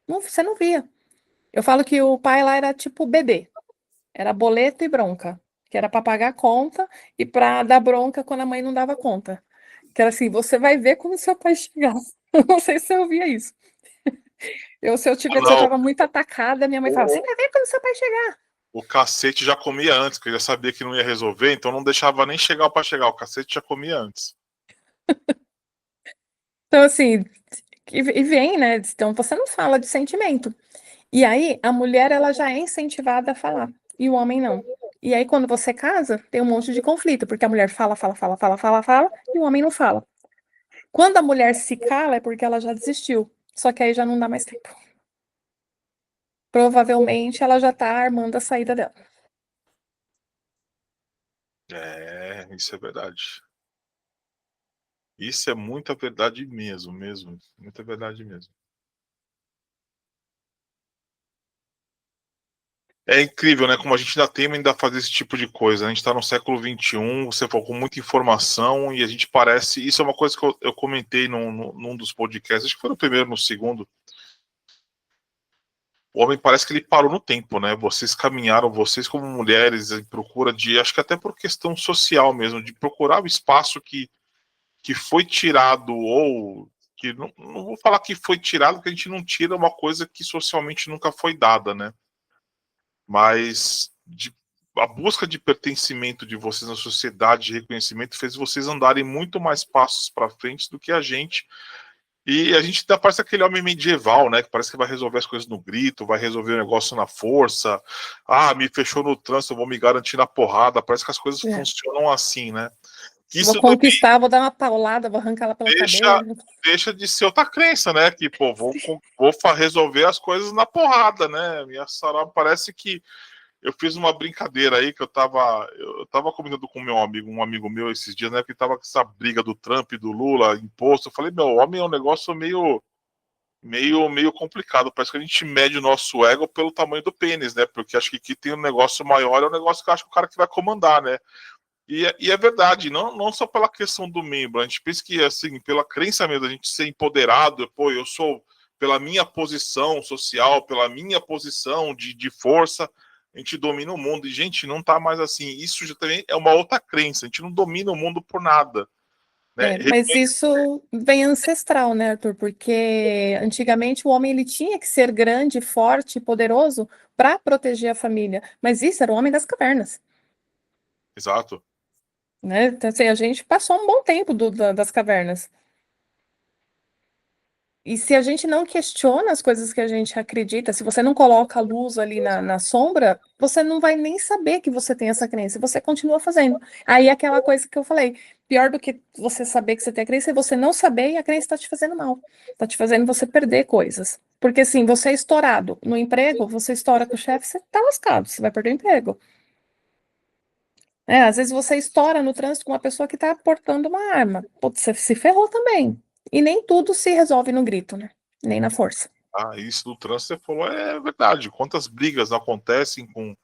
B: Não, você não via. Eu falo que o pai lá era tipo bebê. Era boleto e bronca. Que era para pagar a conta e para dar bronca quando a mãe não dava conta. Que era assim, você vai ver quando seu pai chegar. Não sei se você ouvia isso. Se eu
A: Não,
B: tava muito atacada, minha mãe falava, você vai ver quando seu pai chegar.
A: o cacete já comia antes, porque já sabia que não ia resolver, então não deixava nem chegar para chegar, o cacete já comia antes.
B: Então, assim, e vem, né? Então, você não fala de sentimento. E aí, a mulher, ela já é incentivada a falar, e o homem não. E aí, quando você casa, tem um monte de conflito, porque a mulher fala, fala, fala, fala, fala, fala, e o homem não fala. Quando a mulher se cala, é porque ela já desistiu. Só que aí já não dá mais tempo. Provavelmente ela já tá armando a saída dela.
A: Isso é verdade. Isso é muita verdade mesmo, mesmo. Muita verdade mesmo. É incrível, né? Como a gente ainda tem ainda fazer esse tipo de coisa. A gente está no século XXI, você falou com muita informação e a gente parece. Isso é uma coisa que eu comentei num dos podcasts, acho que foi no primeiro, no segundo. O homem parece que ele parou no tempo, né? Vocês caminharam, vocês como mulheres, em procura de, acho que até por questão social mesmo, de procurar o espaço que foi tirado, ou que não vou falar que foi tirado, porque a gente não tira uma coisa que socialmente nunca foi dada, né? Mas a busca de pertencimento de vocês na sociedade, de reconhecimento, fez vocês andarem muito mais passos para frente do que a gente. E a gente ainda parece aquele homem medieval, né? Que parece que vai resolver as coisas no grito, vai resolver o negócio na força. Me fechou no trânsito, eu vou me garantir na porrada. Parece que as coisas
B: É.
A: funcionam assim, né?
B: Vou
A: Isso também
B: conquistar, vou dar uma paulada, vou arrancar ela pelo
A: deixa,
B: cabelo.
A: deixa de ser outra crença, né? Que, pô, vou resolver as coisas na porrada, né? Minha sarau parece que eu fiz uma brincadeira aí que eu tava combinando com um amigo meu esses dias, né? Que tava com essa briga do Trump e do Lula, imposto. Eu falei, meu, homem é um negócio meio complicado. Parece que a gente mede o nosso ego pelo tamanho do pênis, né? Porque acho que aqui tem um negócio maior, é um negócio que eu acho que o cara que vai comandar, né? E é verdade, não só pela questão do membro, a gente pensa que, assim, pela crença mesmo, a gente ser empoderado, pô, eu sou, pela minha posição social, pela minha posição de força, a gente domina o mundo. E, gente, não tá mais assim. Isso já também é uma outra crença, a gente não domina o mundo por nada, né?
B: Mas isso vem ancestral, né, Arthur? Porque antigamente o homem ele tinha que ser grande, forte, poderoso para proteger a família. Mas isso era o homem das cavernas,
A: Exato.
B: né? Então, assim, a gente passou um bom tempo das cavernas. E se a gente não questiona as coisas que a gente acredita, se você não coloca a luz ali na sombra, você não vai nem saber que você tem essa crença, você continua fazendo. Aí é aquela coisa que eu falei, pior do que você saber que você tem a crença é você não saber e a crença está te fazendo mal, está te fazendo você perder coisas. Porque assim, você é estourado no emprego, você estoura com o chefe, você tá lascado, você vai perder o emprego. Às vezes você estoura no trânsito com uma pessoa que está portando uma arma. Putz, você se ferrou também. E nem tudo se resolve no grito, né? Nem na força.
A: Ah, isso do trânsito você falou é verdade. Quantas brigas acontecem com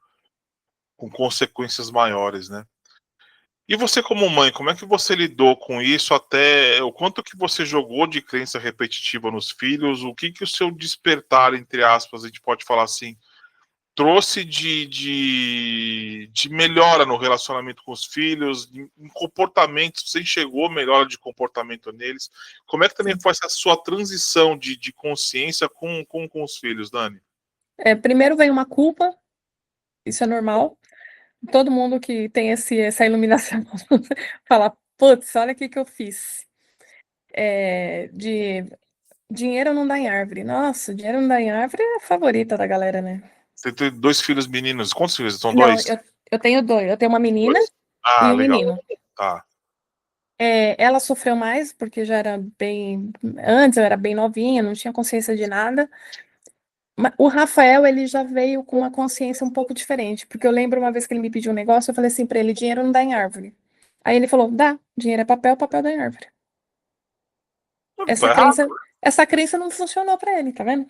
A: consequências maiores, né? E você como mãe, como é que você lidou com isso até o quanto que você jogou de crença repetitiva nos filhos? O que que o seu despertar, entre aspas, a gente pode falar assim, trouxe de melhora no relacionamento com os filhos, em comportamentos, você enxergou melhora de comportamento neles? Como é que também
B: Sim.
A: foi essa sua transição de consciência com os filhos, Dani?
B: Primeiro vem uma culpa, isso é normal. Todo mundo que tem essa iluminação fala, putz, olha o que eu fiz. De dinheiro não dá em árvore. Nossa, dinheiro não dá em árvore é a favorita da galera, né?
A: Você tem dois filhos meninos, quantos filhos? São
B: Não,
A: dois?
B: eu tenho dois. Eu tenho uma menina
A: Dois. Ah,
B: e um
A: legal.
B: menino.
A: Tá.
B: Ela sofreu mais porque já era bem. Antes eu era bem novinha, não tinha consciência de nada. O Rafael, ele já veio com uma consciência um pouco diferente, porque eu lembro uma vez que ele me pediu um negócio, eu falei assim pra ele: dinheiro não dá em árvore. Aí ele falou: dá, dinheiro é papel, papel dá em árvore.
A: Não
B: Essa
A: tá errado.
B: crença, essa crença não funcionou pra ele, tá vendo?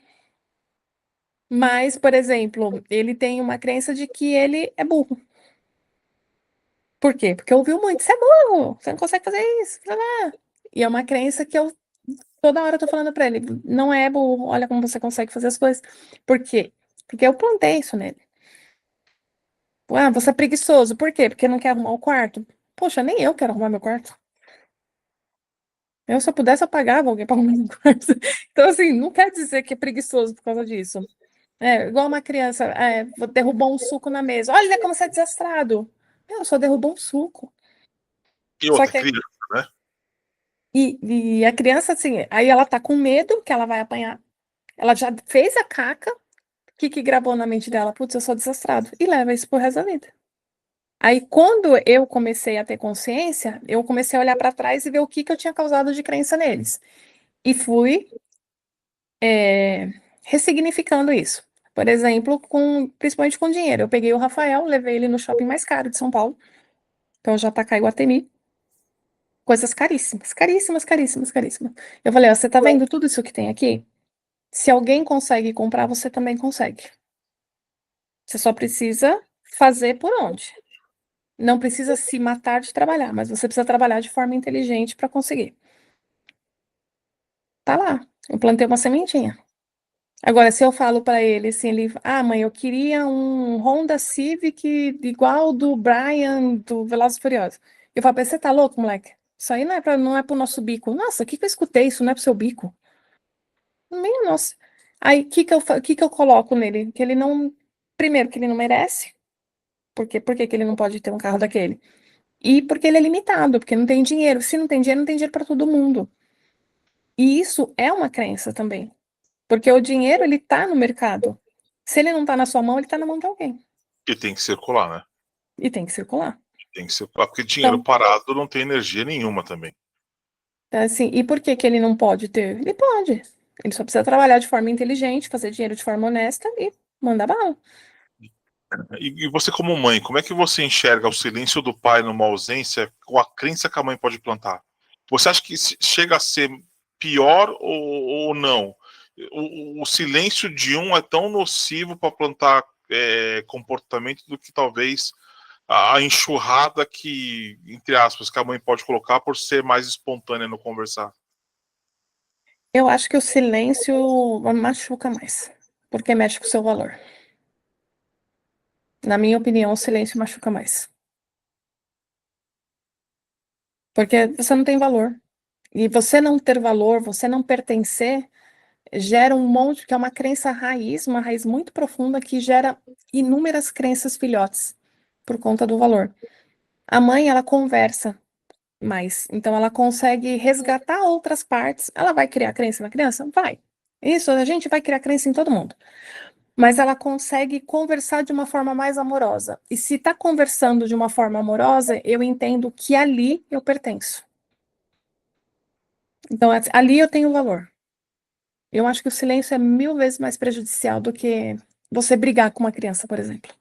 B: Mas, por exemplo, ele tem uma crença de que ele é burro. Por quê? Porque ouviu muito: você é burro, você não consegue fazer isso. Blá, blá. E é uma crença que eu toda hora eu tô falando pra ele: não é burro, olha como você consegue fazer as coisas. Por quê? Porque eu plantei isso nele. Ah, você é preguiçoso. Por quê? Porque não quer arrumar o quarto. Poxa, nem eu quero arrumar meu quarto. Se eu pudesse, eu pagava alguém para arrumar meu quarto. Então, assim, não quer dizer que é preguiçoso por causa disso. Igual uma criança, derrubou um suco na mesa. Olha como você é desastrado. Eu só derrubou um suco.
A: E
B: Só
A: outra,
B: que,
A: criança, né?
B: e a criança, assim, aí ela tá com medo que ela vai apanhar. Ela já fez a caca. O que que gravou na mente dela? Putz, eu sou desastrado. E leva isso pro resto da vida. Aí, quando eu comecei a ter consciência, eu comecei a olhar para trás e ver o que que eu tinha causado de crença neles. E fui ressignificando isso. Por exemplo, principalmente com dinheiro. Eu peguei o Rafael, levei ele no shopping mais caro de São Paulo, que é o JK Iguatemi. Coisas caríssimas, caríssimas, caríssimas, caríssimas. Eu falei: ó, você tá vendo tudo isso que tem aqui? Se alguém consegue comprar, você também consegue. Você só precisa fazer por onde. Não precisa se matar de trabalhar, mas você precisa trabalhar de forma inteligente para conseguir. Tá lá. Eu plantei uma sementinha. Agora, se eu falo para ele assim, mãe, eu queria um Honda Civic igual do Brian do Velozes e Furiosos. Eu falo pra ele: você tá louco, moleque? Isso aí não é pro nosso bico. Nossa, o que que eu escutei? Isso não é pro seu bico. Minha nossa. Aí, o que que eu coloco nele? Que ele não, primeiro, que ele não merece. Por que que ele não pode ter um carro daquele? E porque ele é limitado, porque não tem dinheiro. Se não tem dinheiro, não tem dinheiro para todo mundo. E isso é uma crença também. Porque o dinheiro, ele tá no mercado. Se ele não tá na sua mão, ele tá na mão de alguém.
A: E tem que circular, né?
B: E tem que circular.
A: Tem que circular, porque dinheiro
B: Então,
A: parado não tem energia nenhuma também.
B: assim, e por que que ele não pode ter? Ele pode. Ele só precisa trabalhar de forma inteligente, fazer dinheiro de forma honesta e mandar bala.
A: E você, como mãe, como é que você enxerga o silêncio do pai numa ausência com a crença que a mãe pode plantar? Você acha que chega a ser pior ou não? O silêncio de um é tão nocivo para plantar comportamento do que talvez a enxurrada que, entre aspas, que a mãe pode colocar por ser mais espontânea no conversar.
B: Eu acho que o silêncio machuca mais, porque mexe com o seu valor. Na minha opinião, o silêncio machuca mais. Porque você não tem valor. E você não ter valor, você não pertencer, gera um monte, que é uma crença raiz, uma raiz muito profunda que gera inúmeras crenças filhotes por conta do valor. A mãe, ela conversa. mais. Então, ela consegue resgatar outras partes. Ela vai criar crença na criança? Vai. Isso, a gente vai criar crença em todo mundo. Mas ela consegue conversar de uma forma mais amorosa. E se está conversando de uma forma amorosa, eu entendo que ali eu pertenço. Então, ali eu tenho valor. Eu acho que o silêncio é 1000 vezes mais prejudicial do que você brigar com uma criança, por exemplo.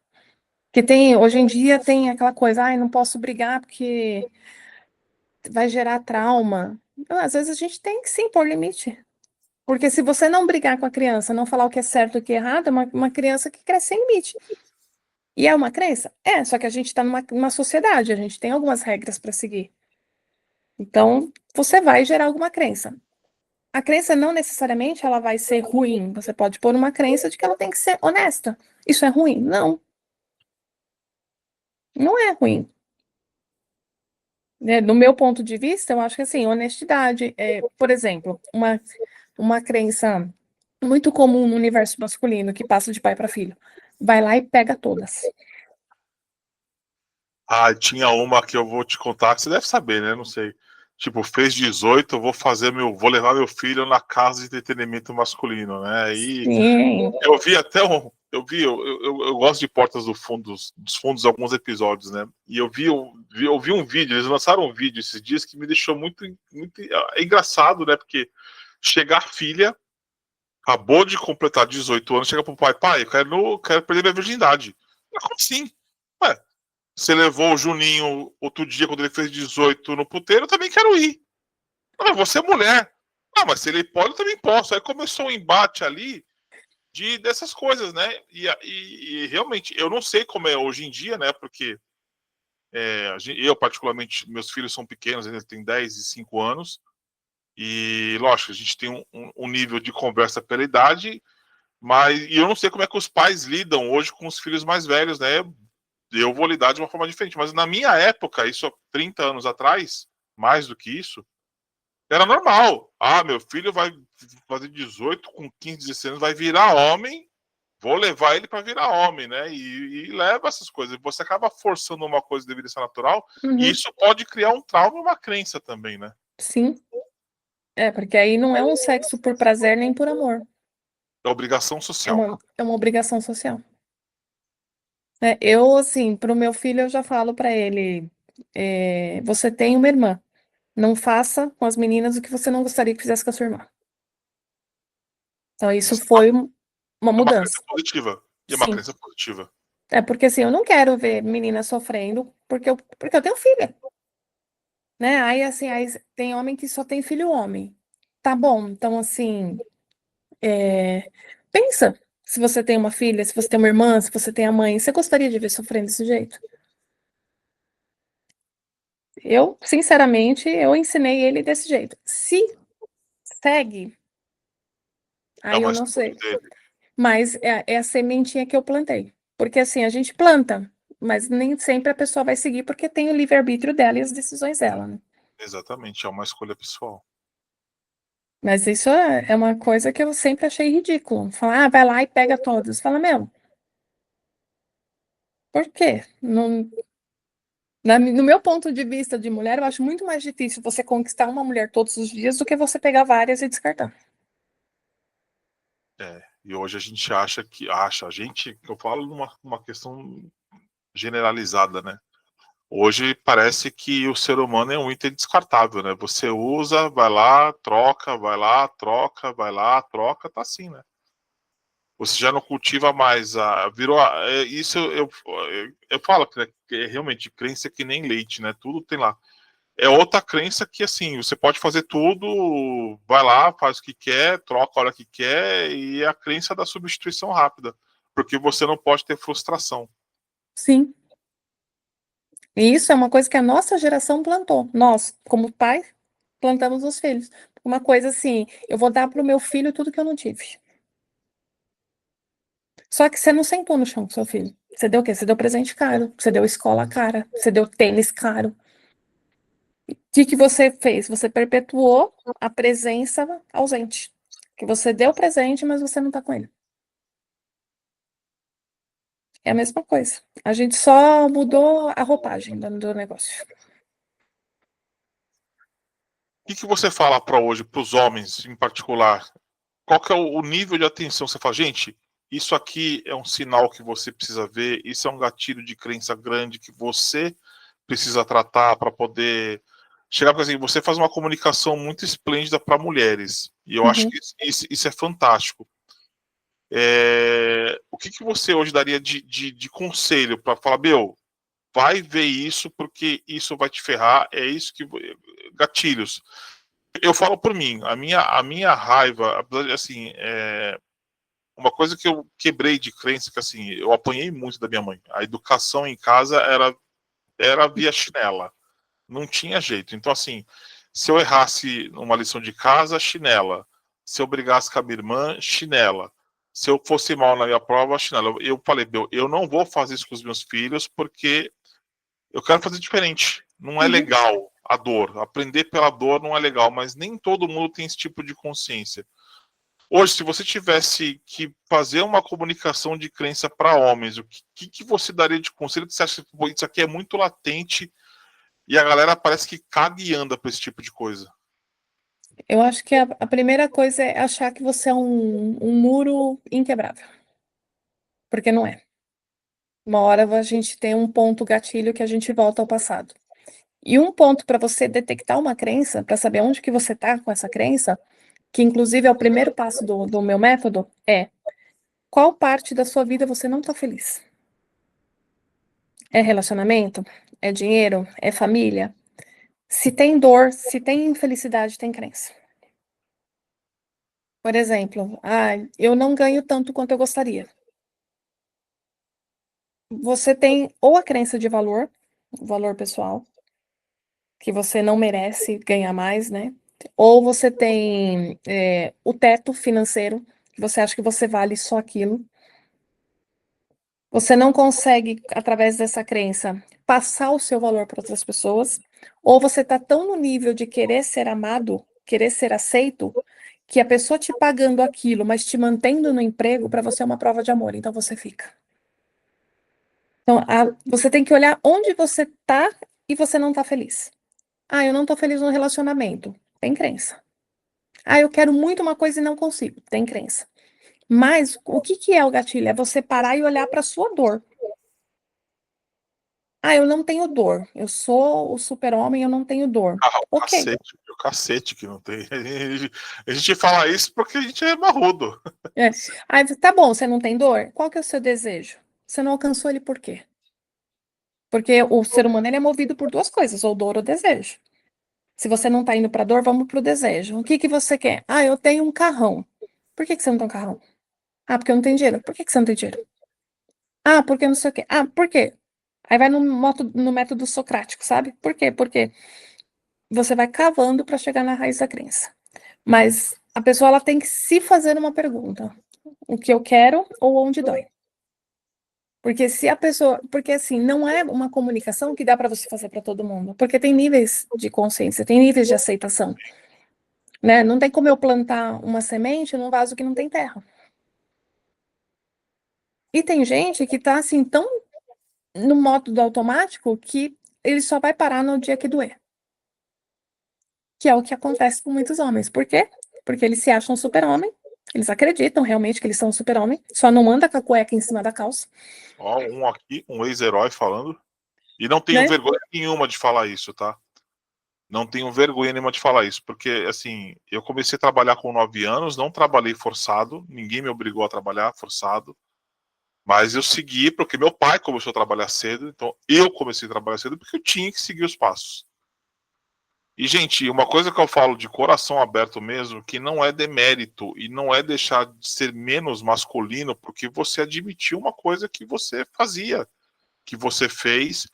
B: Porque hoje em dia tem aquela coisa, ai, não posso brigar porque vai gerar trauma. Não, às vezes a gente tem que sim pôr limite. Porque se você não brigar com a criança, não falar o que é certo e o que é errado, é uma criança que cresce sem limite. E é uma crença? É, só que a gente está numa sociedade, a gente tem algumas regras para seguir. Então, você vai gerar alguma crença. A crença não necessariamente ela vai ser ruim. Você pode pôr uma crença de que ela tem que ser honesta. Isso é ruim? Não, não é ruim. Né? Do meu ponto de vista, eu acho que assim, honestidade, por exemplo, uma crença muito comum no universo masculino que passa de pai para filho. Vai lá e pega todas.
A: Ah, tinha uma que eu vou te contar, que você deve saber, né? Não sei. Tipo, fez 18, vou levar meu filho na casa de entretenimento masculino, né? E
B: Sim.
A: eu vi até eu gosto de Portas do Fundo, dos Fundos, alguns episódios, né? E eu vi um vídeo, eles lançaram um vídeo esses dias que me deixou muito engraçado, né? Porque chegar a filha, acabou de completar 18 anos, chega pro pai, quero perder minha virgindade. Mas como assim? Ué, você levou o Juninho outro dia, quando ele fez 18 no puteiro, eu também quero ir. Não, mas você é mulher. Ah, mas se ele pode, eu também posso. Aí começou um embate ali dessas coisas, né? E realmente, eu não sei como é hoje em dia, né? Porque eu, particularmente, meus filhos são pequenos, eles têm 10 e 5 anos. E, lógico, a gente tem um nível de conversa pela idade, mas eu não sei como é que os pais lidam hoje com os filhos mais velhos, né? Eu vou lidar de uma forma diferente. Mas na minha época, isso há 30 anos atrás, mais do que isso, era normal. Ah, meu filho vai fazer 18 com 15, 16 anos, vai virar homem, vou levar ele para virar homem, né? E leva essas coisas. Você acaba forçando uma coisa que deveria ser natural, e
B: Uhum.
A: isso pode criar um trauma e uma crença também, né?
B: Sim. Porque aí não é um sexo por prazer nem por amor.
A: É obrigação
B: É
A: social.
B: uma obrigação social. Eu, assim, para o meu filho, eu já falo para ele: você tem uma irmã. Não faça com as meninas o que você não gostaria que fizesse com a sua irmã. Então, isso
A: Isso
B: foi uma
A: é uma crença
B: mudança.
A: positiva. E é uma
B: Sim.
A: crença positiva.
B: É porque, assim, eu não quero ver menina sofrendo porque eu tenho filha, né? Aí, assim, aí tem homem que só tem filho homem. Tá bom, então, assim, pensa. Se você tem uma filha, se você tem uma irmã, se você tem a mãe, você gostaria de ver sofrendo desse jeito? Eu, sinceramente, eu ensinei ele desse jeito. Se segue,
A: É
B: aí eu
A: uma
B: não
A: escolha
B: sei.
A: dele.
B: Mas é a sementinha que eu plantei. Porque assim, a gente planta, mas nem sempre a pessoa vai seguir porque tem o livre-arbítrio dela e as decisões dela, né?
A: Exatamente, é uma escolha pessoal.
B: Mas isso é uma coisa que eu sempre achei ridículo. Falar, vai lá e pega todos. Fala, meu, por quê? No meu ponto de vista de mulher, eu acho muito mais difícil você conquistar uma mulher todos os dias do que você pegar várias e descartar.
A: E hoje a gente acha, a gente, eu falo numa questão generalizada, né? Hoje parece que o ser humano é um item descartável, né? Você usa, vai lá, troca, vai lá, troca, tá assim, né? Você já não cultiva mais, isso eu falo que é realmente crença que nem leite, né? Tudo tem lá. É outra crença que, assim, você pode fazer tudo, vai lá, faz o que quer, troca a hora que quer, e é a crença da substituição rápida, porque você não pode ter frustração.
B: Sim. E isso é uma coisa que a nossa geração plantou. Nós, como pais, plantamos os filhos. Uma coisa assim, eu vou dar para o meu filho tudo que eu não tive. Só que você não sentou no chão com seu filho. Você deu o quê? Você deu presente caro, você deu escola cara, você deu tênis caro. O que que você fez? Você perpetuou a presença ausente. Que você deu presente, mas você não está com ele. É a mesma coisa. A gente só mudou a roupagem do negócio.
A: que você fala para hoje, para os homens em particular? Qual que é o nível de atenção? Você fala, gente, isso aqui é um sinal que você precisa ver, isso é um gatilho de crença grande que você precisa tratar para poder chegar, porque assim, você faz uma comunicação muito esplêndida para mulheres, e eu acho
B: Uhum.
A: que isso é fantástico. O que você hoje daria de conselho para falar, meu, vai ver isso porque isso vai te ferrar, é isso que... Gatilhos. Eu falo por mim, a minha raiva, assim, uma coisa que eu quebrei de crença, que assim, eu apanhei muito da minha mãe. A educação em casa era via chinela. Não tinha jeito. Então, assim, se eu errasse uma lição de casa, chinela. Se eu brigasse com a minha irmã, chinela. Se eu fosse mal na minha prova, chinela. Eu falei, meu, eu não vou fazer isso com os meus filhos porque eu quero fazer diferente. Não é
B: Uhum.
A: legal a dor. Aprender pela dor não é legal, mas nem todo mundo tem esse tipo de consciência. Hoje, se você tivesse que fazer uma comunicação de crença para homens, o que você daria de conselho? Que você acha que isso aqui é muito latente e a galera parece que caga e anda para esse tipo de coisa?
B: Eu acho que a primeira coisa é achar que você é um muro inquebrável, porque não é. Uma hora a gente tem um ponto gatilho que a gente volta ao passado. E um ponto para você detectar uma crença, para saber onde que você está com essa crença, que inclusive é o primeiro passo do meu método, é qual parte da sua vida você não está feliz? É relacionamento? É dinheiro? É família? Se tem dor, se tem infelicidade, tem crença. Por exemplo, eu não ganho tanto quanto eu gostaria. Você tem ou a crença de valor, valor pessoal, que você não merece ganhar mais, né? Ou você tem o teto financeiro, que você acha que você vale só aquilo. Você não consegue, através dessa crença, passar o seu valor para outras pessoas. Ou você está tão no nível de querer ser amado, querer ser aceito, que a pessoa te pagando aquilo, mas te mantendo no emprego, para você é uma prova de amor, então você fica. Então, você tem que olhar onde você está e você não está feliz. Eu não estou feliz no relacionamento. Tem crença. Eu quero muito uma coisa e não consigo. Tem crença. Mas o que que é o gatilho? É você parar e olhar para sua dor. Eu não tenho dor. Eu sou o super-homem, eu não tenho dor. Ok.
A: O cacete que não tem. A gente fala isso porque a gente é marrudo.
B: É. Tá bom, você não tem dor? Qual que é o seu desejo? Você não alcançou ele por quê? Porque o ser humano ele é movido por duas coisas, ou dor ou desejo. Se você não tá indo para dor, vamos pro desejo. O que que você quer? Eu tenho um carrão. Por que que você não tem um carrão? Porque eu não tenho dinheiro. Por que que você não tem dinheiro? Porque não sei o quê. Por quê? Aí vai no método socrático, sabe? Por quê? Porque você vai cavando para chegar na raiz da crença. Mas a pessoa ela tem que se fazer uma pergunta: o que eu quero ou onde dói? Porque se a pessoa, porque assim, não é uma comunicação que dá para você fazer para todo mundo, porque tem níveis de consciência, tem níveis de aceitação, né? Não tem como eu plantar uma semente num vaso que não tem terra. E tem gente que tá assim tão no modo do automático que ele só vai parar no dia que doer. Que é o que acontece com muitos homens. Por quê? Porque eles se acham super-homem, eles acreditam realmente que eles são super-homem, só não anda com a cueca em cima da calça,
A: Ó, um aqui, um ex-herói falando. E não tenho
B: né?
A: vergonha nenhuma de falar isso, tá? Não tenho vergonha nenhuma de falar isso, porque, assim, eu comecei a trabalhar com 9 anos, não trabalhei forçado, ninguém me obrigou a trabalhar forçado, mas eu segui porque meu pai começou a trabalhar cedo, então eu comecei a trabalhar cedo porque eu tinha que seguir os passos. E, gente, uma coisa que eu falo de coração aberto mesmo, que não é demérito e não é deixar de ser menos masculino porque você admitiu uma coisa que você fazia, que você fez,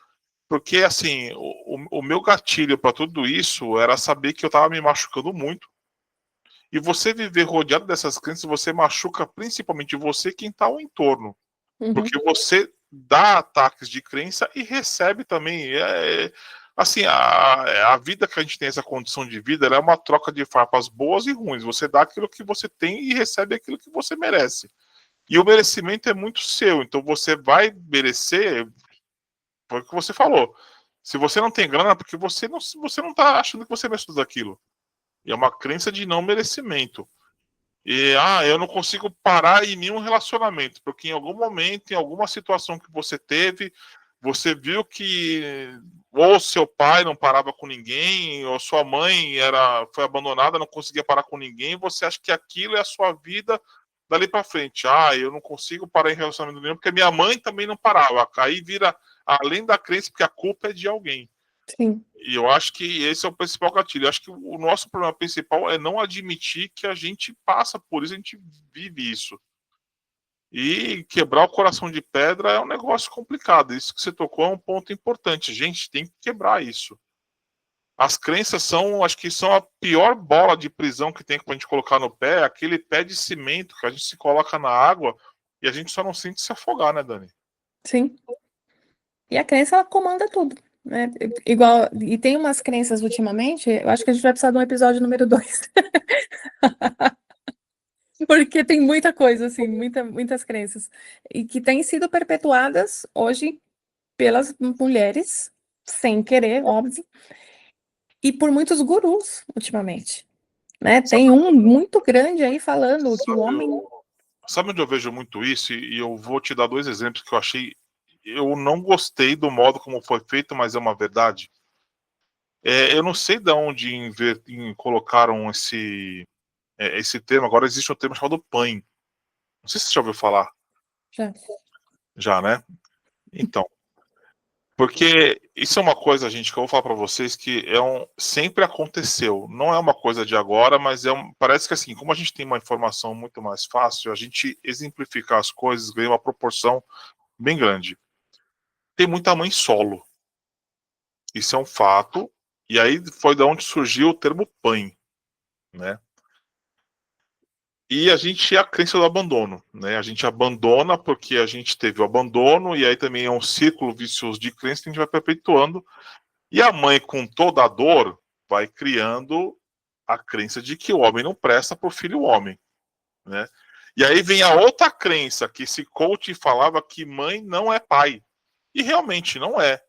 A: porque, assim, o meu gatilho para tudo isso era saber que eu estava me machucando muito. E você viver rodeado dessas crenças, você machuca principalmente você e quem está ao entorno.
B: Uhum.
A: Porque você dá ataques de crença e recebe também. Assim, a vida que a gente tem, essa condição de vida, ela é uma troca de farpas boas e ruins. Você dá aquilo que você tem e recebe aquilo que você merece. E o merecimento é muito seu. Então você vai merecer, foi o que você falou. Se você não tem grana, porque você não tá achando que você merece tudo aquilo. E é uma crença de não merecimento. E, eu não consigo parar em nenhum relacionamento, porque em algum momento, em alguma situação que você teve, você viu que ou seu pai não parava com ninguém, ou sua mãe foi abandonada, não conseguia parar com ninguém, você acha que aquilo é a sua vida dali para frente. Eu não consigo parar em relacionamento nenhum, porque minha mãe também não parava. Aí vira, além da crença, porque a culpa é de alguém.
B: Sim.
A: E eu acho que esse é o principal gatilho. Eu acho que o nosso problema principal é não admitir que a gente passa por isso, a gente vive isso. E quebrar o coração de pedra é um negócio complicado. Isso que você tocou é um ponto importante. A gente tem que quebrar isso. As crenças acho que são a pior bola de prisão que tem pra gente colocar no pé, aquele pé de cimento que a gente se coloca na água e a gente só não sente se afogar, né, Dani?
B: Sim. E a crença, ela comanda tudo, né? Igual, e tem umas crenças ultimamente, eu acho que a gente vai precisar de um episódio número 2. Porque tem muita coisa, assim, muitas crenças. E que têm sido perpetuadas hoje pelas mulheres, sem querer, óbvio, e por muitos gurus, ultimamente. Né? Tem um muito grande aí falando que o homem.
A: Sabe onde eu vejo muito isso? E eu vou te dar 2 exemplos que eu achei. Eu não gostei do modo como foi feito, mas é uma verdade. Eu não sei de onde colocaram esse termo. Agora existe um termo chamado PAN. Não sei se você já ouviu falar.
B: Já.
A: Já, né? Então. Porque isso é uma coisa, gente, que eu vou falar para vocês que sempre aconteceu. Não é uma coisa de agora, mas parece que assim, como a gente tem uma informação muito mais fácil, a gente exemplificar as coisas ganha uma proporção bem grande. Tem muita mãe solo. Isso é um fato. E aí foi da onde surgiu o termo PAN, né? E a gente é a crença do abandono, né? A gente abandona porque a gente teve o abandono, e aí também é um círculo vicioso de crença que a gente vai perpetuando. E a mãe, com toda a dor, vai criando a crença de que o homem não presta para o filho homem, né? E aí vem a outra crença, que esse coach falava que mãe não é pai. E realmente não é.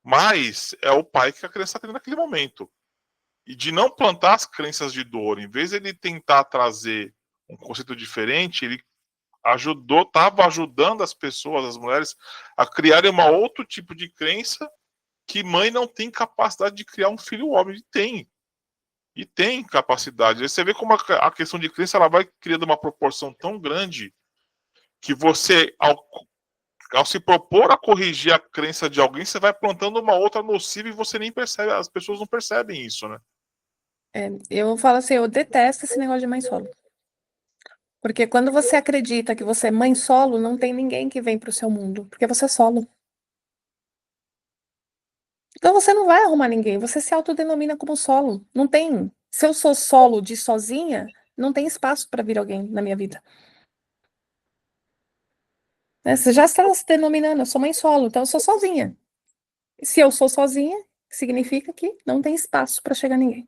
A: Mas é o pai que a criança tem naquele momento. E de não plantar as crenças de dor, em vez de ele tentar trazer um conceito diferente, ele estava ajudando as pessoas, as mulheres, a criarem um outro tipo de crença que mãe não tem capacidade de criar um filho homem. E tem capacidade. Aí você vê como a questão de crença ela vai criando uma proporção tão grande que você, ao se propor a corrigir a crença de alguém, você vai plantando uma outra nociva e você nem percebe, as pessoas não percebem isso, né?
B: Eu falo assim, eu detesto esse negócio de mãe solo. Porque quando você acredita que você é mãe solo, não tem ninguém que vem para o seu mundo, porque você é solo. Então você não vai arrumar ninguém, você se autodenomina como solo. Não tem. Se eu sou solo de sozinha, não tem espaço para vir alguém na minha vida. Né? Você já está se denominando, eu sou mãe solo, então eu sou sozinha. Se eu sou sozinha, significa que não tem espaço para chegar ninguém.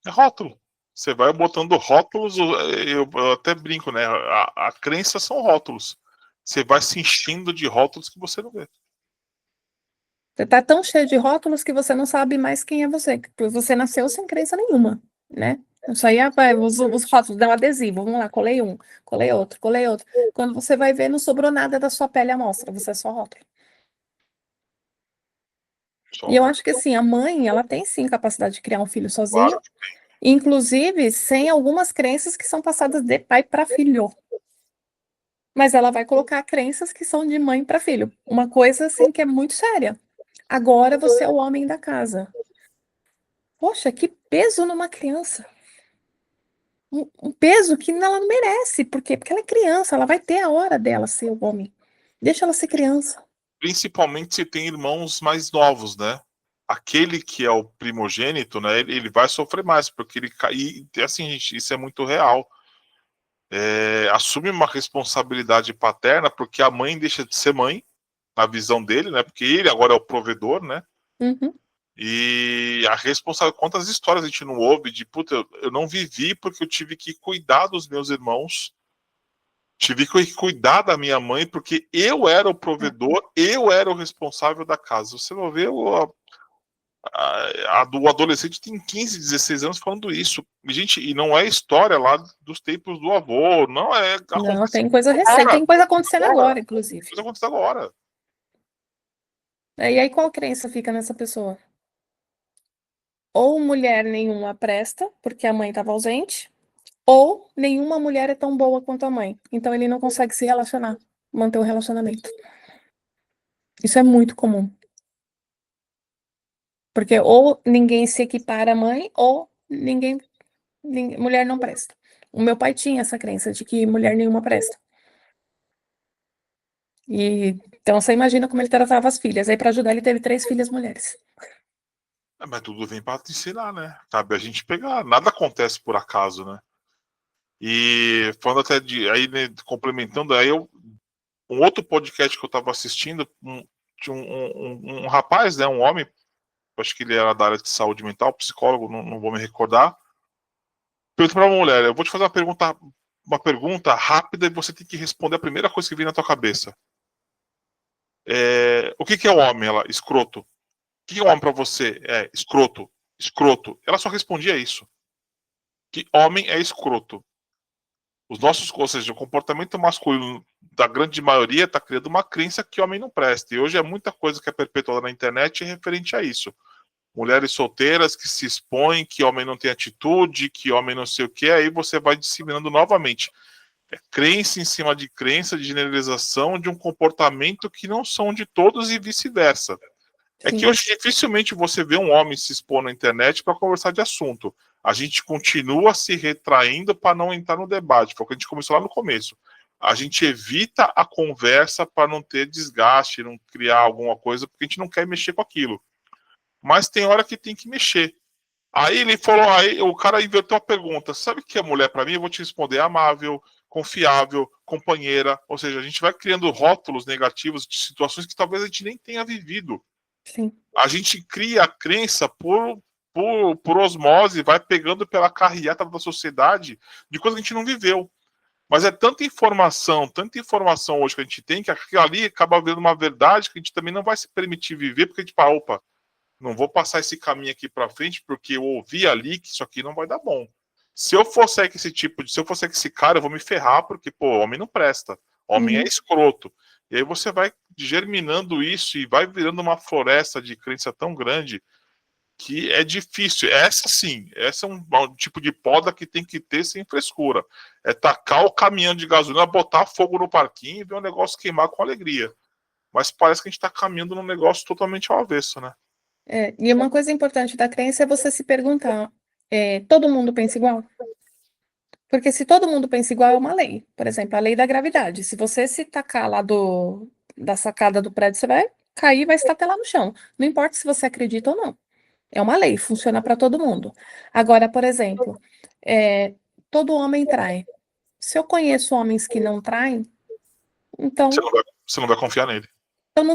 A: É rótulo. Você vai botando rótulos, eu até brinco, né? A crença são rótulos. Você vai se enchendo de rótulos que você não vê.
B: Você está tão cheio de rótulos que você não sabe mais quem é você. Porque você nasceu sem crença nenhuma, né? Isso aí os rótulos, dá um adesivo. Vamos lá, colei outro, colei outro. Quando você vai ver, não sobrou nada da sua pele à mostra, você é só rótulo. E eu acho que assim, a mãe, ela tem sim capacidade de criar um filho sozinha,
A: Claro.
B: inclusive sem algumas crenças que são passadas de pai para filho. Mas ela vai colocar crenças que são de mãe para filho. Uma coisa assim que é muito séria. Agora você é o homem da casa. Poxa, que peso numa criança. Um peso que ela não merece. Por quê? Porque ela é criança, ela vai ter a hora dela ser o homem. Deixa ela ser criança.
A: Principalmente se tem irmãos mais novos, né? Aquele que é o primogênito, né? Ele vai sofrer mais, porque ele cai. Assim, gente, isso é muito real. Assume uma responsabilidade paterna, porque a mãe deixa de ser mãe, na visão dele, né? Porque ele agora é o provedor, né?
B: Uhum.
A: E a responsabilidade. Quantas histórias a gente não ouve de puta, eu não vivi porque eu tive que cuidar dos meus irmãos, tive que cuidar da minha mãe, porque eu era o provedor, eu era o responsável da casa. Você vai ver O adolescente tem 15, 16 anos falando isso. Gente, e não é história lá dos tempos do avô, não é.
B: Não, tem coisa recente, tem coisa acontecendo agora, inclusive.
A: Coisa acontecendo agora.
B: E aí, qual crença fica nessa pessoa? Ou mulher nenhuma presta, porque a mãe estava ausente, ou nenhuma mulher é tão boa quanto a mãe. Então ele não consegue se relacionar, manter o relacionamento. Isso é muito comum. Porque ou ninguém se equipara à mãe, ou mulher não presta. O meu pai tinha essa crença de que mulher nenhuma presta. Então você imagina como ele tratava as filhas. Aí para ajudar ele teve 3 filhas mulheres.
A: Mas tudo vem para te ensinar, né? Cabe a gente pegar. Nada acontece por acaso, né? E falando até de. Aí, né, complementando, um outro podcast que eu estava assistindo, tinha um rapaz, né? Um homem, acho que ele era da área de saúde mental, psicólogo, não vou me recordar. Pergunta para uma mulher: eu vou te fazer uma pergunta rápida e você tem que responder a primeira coisa que vem na tua cabeça. O que é o homem? Ela, escroto. O que é o homem para você? Escroto. Escroto. Ela só respondia isso. Que homem é escroto. Ou seja, o comportamento masculino da grande maioria está criando uma crença que homem não presta. E hoje é muita coisa que é perpetuada na internet referente a isso. Mulheres solteiras que se expõem, que homem não tem atitude, que homem não sei o que, aí você vai disseminando novamente. Crença em cima de crença, de generalização de um comportamento que não são de todos e vice-versa. É que hoje dificilmente você vê um homem se expor na internet para conversar de assunto. A gente continua se retraindo para não entrar no debate. Foi o que a gente começou lá no começo. A gente evita a conversa para não ter desgaste, não criar alguma coisa, porque a gente não quer mexer com aquilo. Mas tem hora que tem que mexer. Aí ele falou, aí o cara inverteu a pergunta: sabe o que é mulher para mim? Eu vou te responder: amável, confiável, companheira. Ou seja, a gente vai criando rótulos negativos de situações que talvez a gente nem tenha vivido.
B: Sim.
A: A gente cria a crença por osmose, vai pegando pela carreata da sociedade de coisa que a gente não viveu. Mas é tanta informação hoje que a gente tem, que aquilo ali acaba vendo uma verdade que a gente também não vai se permitir viver, porque a gente fala: opa, não vou passar esse caminho aqui para frente, porque eu ouvi ali que isso aqui não vai dar bom. Se eu fosse esse cara, eu vou me ferrar, porque, pô, homem não presta. Homem é escroto. E aí você vai germinando isso e vai virando uma floresta de crença tão grande que é difícil. Essa é um tipo de poda que tem que ter sem frescura. É tacar o caminhão de gasolina, botar fogo no parquinho e ver o negócio queimar com alegria. Mas parece que a gente está caminhando num negócio totalmente ao avesso, né?
B: E uma coisa importante da crença é você se perguntar: todo mundo pensa igual? Porque se todo mundo pensa igual, é uma lei. Por exemplo, a lei da gravidade. Se você se tacar lá da sacada do prédio, você vai cair, vai estatelar no chão. Não importa se você acredita ou não. É uma lei, funciona para todo mundo. Agora, por exemplo, todo homem trai. Se eu conheço homens que não traem, então
A: Você não vai confiar nele.
B: eu não,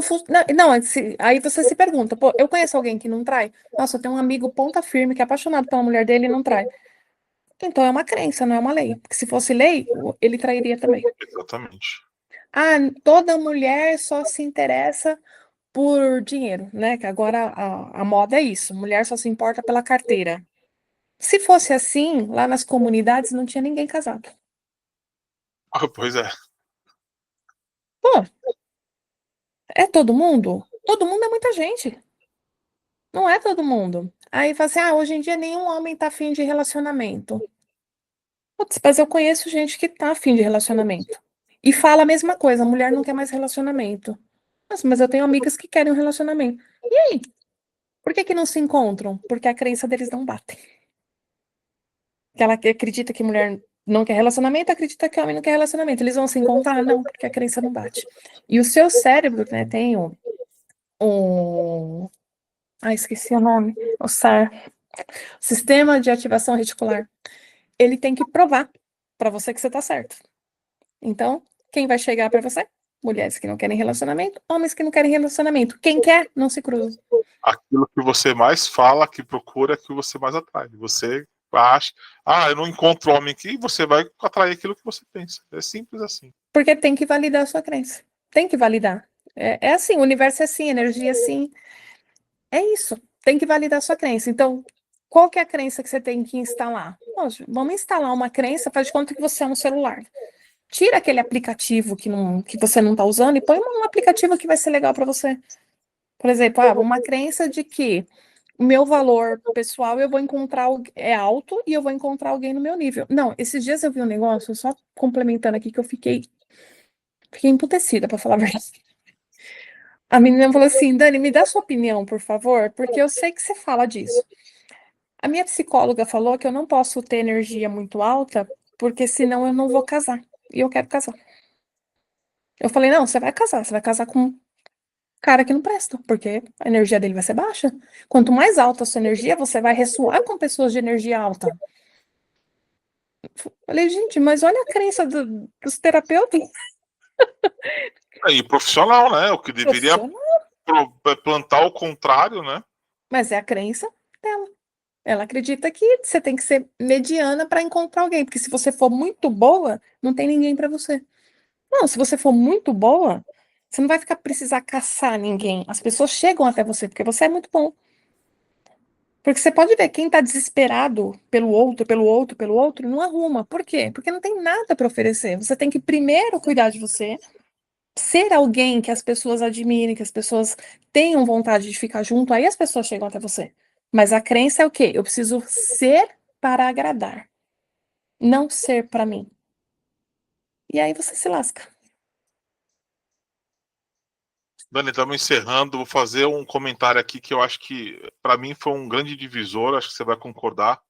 B: não, aí você se pergunta: pô, eu conheço alguém que não trai? Nossa, eu tenho um amigo ponta firme que é apaixonado pela mulher dele e não trai. Então é uma crença, não é uma lei. Porque se fosse lei, ele trairia também.
A: Exatamente.
B: Ah, toda mulher só se interessa por dinheiro, né? Que agora a moda é isso. Mulher só se importa pela carteira. Se fosse assim, lá nas comunidades não tinha ninguém casado.
A: Pois é.
B: Pô, é todo mundo? Todo mundo é muita gente. Não é todo mundo. Aí fala assim: hoje em dia nenhum homem tá afim de relacionamento. Putz, mas eu conheço gente que tá afim de relacionamento. E fala a mesma coisa: a mulher não quer mais relacionamento. Nossa, mas eu tenho amigas que querem um relacionamento. E aí? Por que não se encontram? Porque a crença deles não bate. Que ela acredita que mulher não quer relacionamento, acredita que homem não quer relacionamento. Eles vão se encontrar? Não, porque a crença não bate. E o seu cérebro, né, tem esqueci o nome. O SAR. Sistema de Ativação Reticular. Ele tem que provar para você que você tá certo. Então, quem vai chegar para você? Mulheres que não querem relacionamento, homens que não querem relacionamento. Quem quer, não se cruza.
A: Aquilo que você mais fala, que procura, é que você mais atrai. Você acha, eu não encontro homem aqui, você vai atrair aquilo que você pensa. É simples assim.
B: Porque tem que validar a sua crença. Tem que validar. É assim, o universo é assim, a energia é assim. É isso. tem que validar a sua crença. Então, qual que é a crença que você tem que instalar? Poxa, vamos instalar uma crença, faz de conta que você é um celular. Tira aquele aplicativo que você não está usando e põe um aplicativo que vai ser legal para você. Por exemplo, uma crença de que o meu valor pessoal eu vou encontrar é alto e eu vou encontrar alguém no meu nível. Não, esses dias eu vi um negócio, só complementando aqui, que eu fiquei emputecida, para falar a verdade. A menina falou assim: Dani, me dá sua opinião, por favor, porque eu sei que você fala disso. A minha psicóloga falou que eu não posso ter energia muito alta, porque senão eu não vou casar. E eu quero casar. Eu falei: não, você vai casar com um cara que não presta, porque a energia dele vai ser baixa. Quanto mais alta a sua energia, você vai ressoar com pessoas de energia alta. Falei, gente, mas olha a crença dos terapeutas
A: E profissional, né? O que deveria
B: profissionais.
A: plantar o contrário, né?
B: Mas é a crença dela. Ela acredita que você tem que ser mediana para encontrar alguém, porque se você for muito boa, não tem ninguém para você. Não, se você for muito boa, você não vai ficar precisar caçar ninguém. As pessoas chegam até você porque você é muito bom. Porque você pode ver quem está desesperado pelo outro, pelo outro, pelo outro, não arruma. Por quê? Porque não tem nada para oferecer. Você tem que primeiro cuidar de você, ser alguém que as pessoas admirem, que as pessoas tenham vontade de ficar junto, aí as pessoas chegam até você. Mas a crença é o quê? Eu preciso ser para agradar, não ser para mim. E aí você se lasca.
A: Dani, estamos encerrando. Vou fazer um comentário aqui que eu acho que, para mim, foi um grande divisor. Acho que você vai concordar.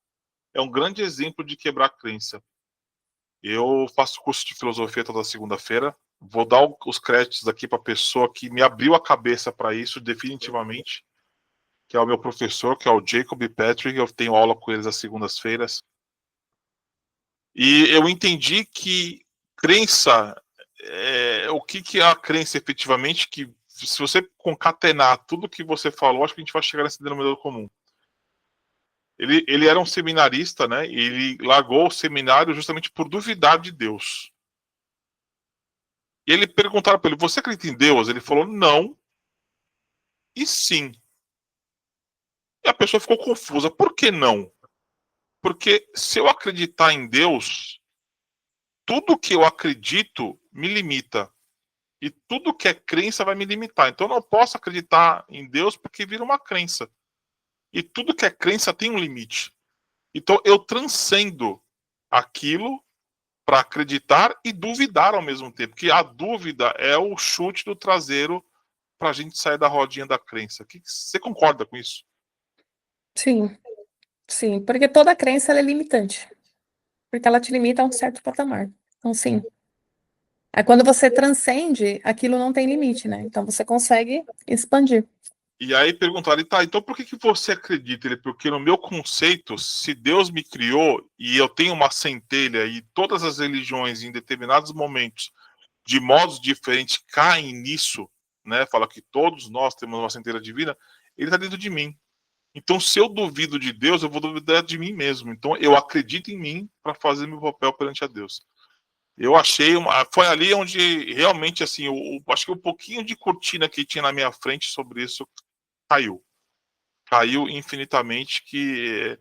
A: É um grande exemplo de quebrar crença. Eu faço curso de filosofia toda segunda-feira. Vou dar os créditos aqui para a pessoa que me abriu a cabeça para isso definitivamente, que é o meu professor, que é o Jacob Patrick. Eu tenho aula com eles às segundas-feiras. E eu entendi que crença, o que é a crença efetivamente, que se você concatenar tudo que você falou, acho que a gente vai chegar nesse denominador comum. Ele era um seminarista, né? E ele largou o seminário justamente por duvidar de Deus. E ele perguntaram para ele: você acredita em Deus? Ele falou: não e sim. E a pessoa ficou confusa. Por que não? Porque se eu acreditar em Deus, tudo que eu acredito me limita. E tudo que é crença vai me limitar. Então eu não posso acreditar em Deus porque vira uma crença. E tudo que é crença tem um limite. Então eu transcendo aquilo para acreditar e duvidar ao mesmo tempo. Porque a dúvida é o chute do traseiro para a gente sair da rodinha da crença. Você concorda com isso?
B: Sim, sim, porque toda crença ela é limitante, porque ela te limita a um certo patamar. Então, sim. Aí quando você transcende, aquilo não tem limite, né? Então você consegue expandir.
A: E aí perguntaram, tá, então por que você acredita? Ele, porque no meu conceito, se Deus me criou e eu tenho uma centelha e todas as religiões em determinados momentos, de modos diferentes, caem nisso, né? Fala que todos nós temos uma centelha divina, ele está dentro de mim. Então, se eu duvido de Deus, eu vou duvidar de mim mesmo. Então, eu acredito em mim para fazer meu papel perante a Deus. Eu achei foi ali onde realmente assim, acho que um pouquinho de cortina que tinha na minha frente sobre isso caiu infinitamente, que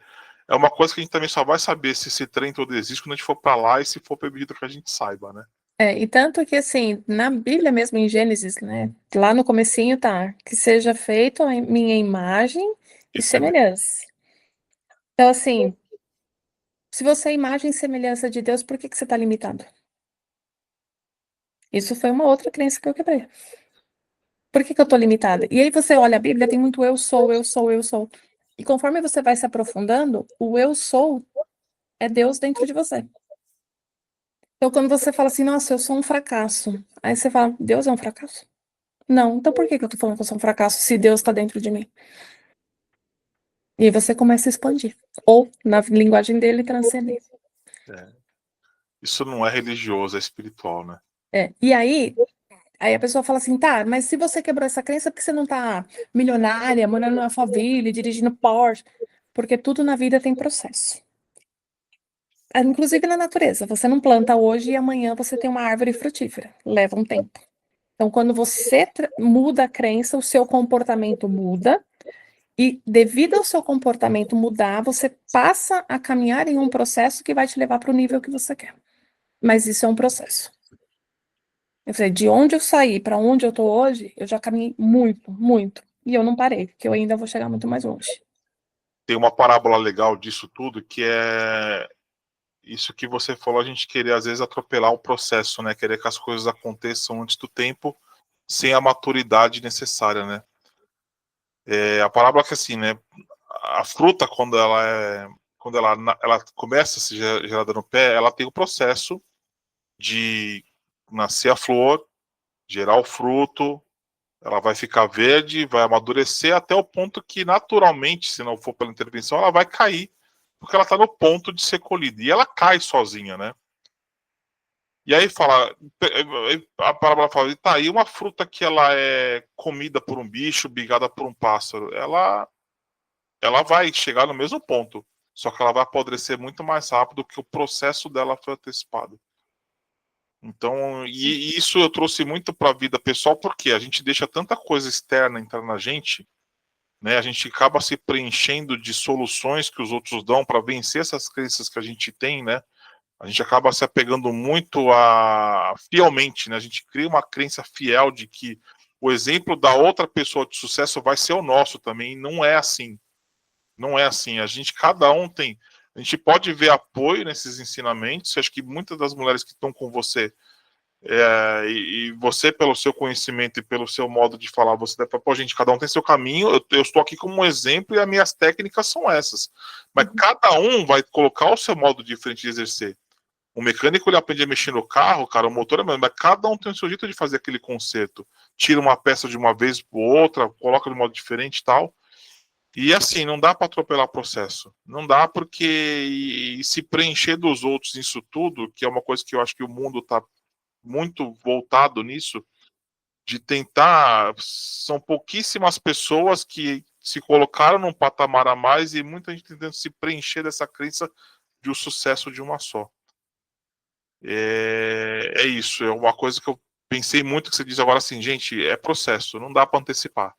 A: é uma coisa que a gente também só vai saber se esse trem todo existe quando a gente for para lá e se for permitido que a gente saiba, né?
B: E tanto que assim, na Bíblia mesmo, em Gênesis, né? Lá no comecinho tá, que seja feito em minha imagem e
A: Isso é
B: semelhança. Então, assim, se você é imagem e semelhança de Deus, por que que você está limitado? Isso foi uma outra crença que eu quebrei. Por que que eu estou limitada? E aí você olha a Bíblia, tem muito eu sou, eu sou, eu sou. E conforme você vai se aprofundando, o eu sou é Deus dentro de você. Então, quando você fala assim, nossa, eu sou um fracasso. Aí você fala, Deus é um fracasso? Não, então por que que eu tô falando que eu sou um fracasso se Deus está dentro de mim? E aí você começa a expandir. Ou, na linguagem dele, transcender.
A: é. Isso não é religioso, é espiritual, né?
B: E aí a pessoa fala assim, tá, mas se você quebrou essa crença, por que você não tá milionária, morando numa favela, dirigindo Porsche? Porque tudo na vida tem processo. Inclusive na natureza. Você não planta hoje e amanhã você tem uma árvore frutífera. Leva um tempo. Então, quando você muda a crença, o seu comportamento muda E devido ao seu comportamento mudar, você passa a caminhar em um processo que vai te levar para o nível que você quer. Mas isso é um processo. Eu falei, de onde eu saí para onde eu tô hoje, eu já caminhei muito, muito. E eu não parei, porque eu ainda vou chegar muito mais longe.
A: Tem uma parábola legal disso tudo, que é isso que você falou, a gente querer às vezes atropelar o processo, né? Querer que as coisas aconteçam antes do tempo, sem a maturidade necessária, né? A parábola que assim, né? A fruta, quando ela começa a ser gerada no pé, ela tem o processo de nascer a flor, gerar o fruto, ela vai ficar verde, vai amadurecer até o ponto que, naturalmente, se não for pela intervenção, ela vai cair, porque ela está no ponto de ser colhida. E ela cai sozinha, né? E aí fala, a parábola fala, tá aí uma fruta que ela é comida por um bicho, bigada por um pássaro, ela vai chegar no mesmo ponto, só que ela vai apodrecer muito mais rápido que o processo dela foi antecipado. Então, e isso eu trouxe muito para a vida pessoal, porque a gente deixa tanta coisa externa entrar na gente, né? A gente acaba se preenchendo de soluções que os outros dão para vencer essas crenças que a gente tem, né? A gente acaba se apegando muito a fielmente, né? A gente cria uma crença fiel de que o exemplo da outra pessoa de sucesso vai ser o nosso também. E não é assim. Não é assim. Cada um tem. A gente pode ver apoio nesses ensinamentos. Acho que muitas das mulheres que estão com você e você, pelo seu conhecimento e pelo seu modo de falar, você deve falar, pô, gente, cada um tem seu caminho, eu estou aqui como um exemplo e as minhas técnicas são essas. Mas cada um vai colocar o seu modo diferente de exercer. O mecânico ele aprende a mexer no carro, cara, o motor é mesmo, mas cada um tem o seu jeito de fazer aquele conserto. Tira uma peça de uma vez por outra, coloca de modo diferente e tal. E assim, não dá para atropelar o processo. Não dá porque e se preencher dos outros nisso tudo, que é uma coisa que eu acho que o mundo está muito voltado nisso, de tentar. São pouquíssimas pessoas que se colocaram num patamar a mais e muita gente tentando se preencher dessa crença de o sucesso de uma só. É isso, é uma coisa que eu pensei muito que você diz agora assim, gente, é processo, não dá para antecipar.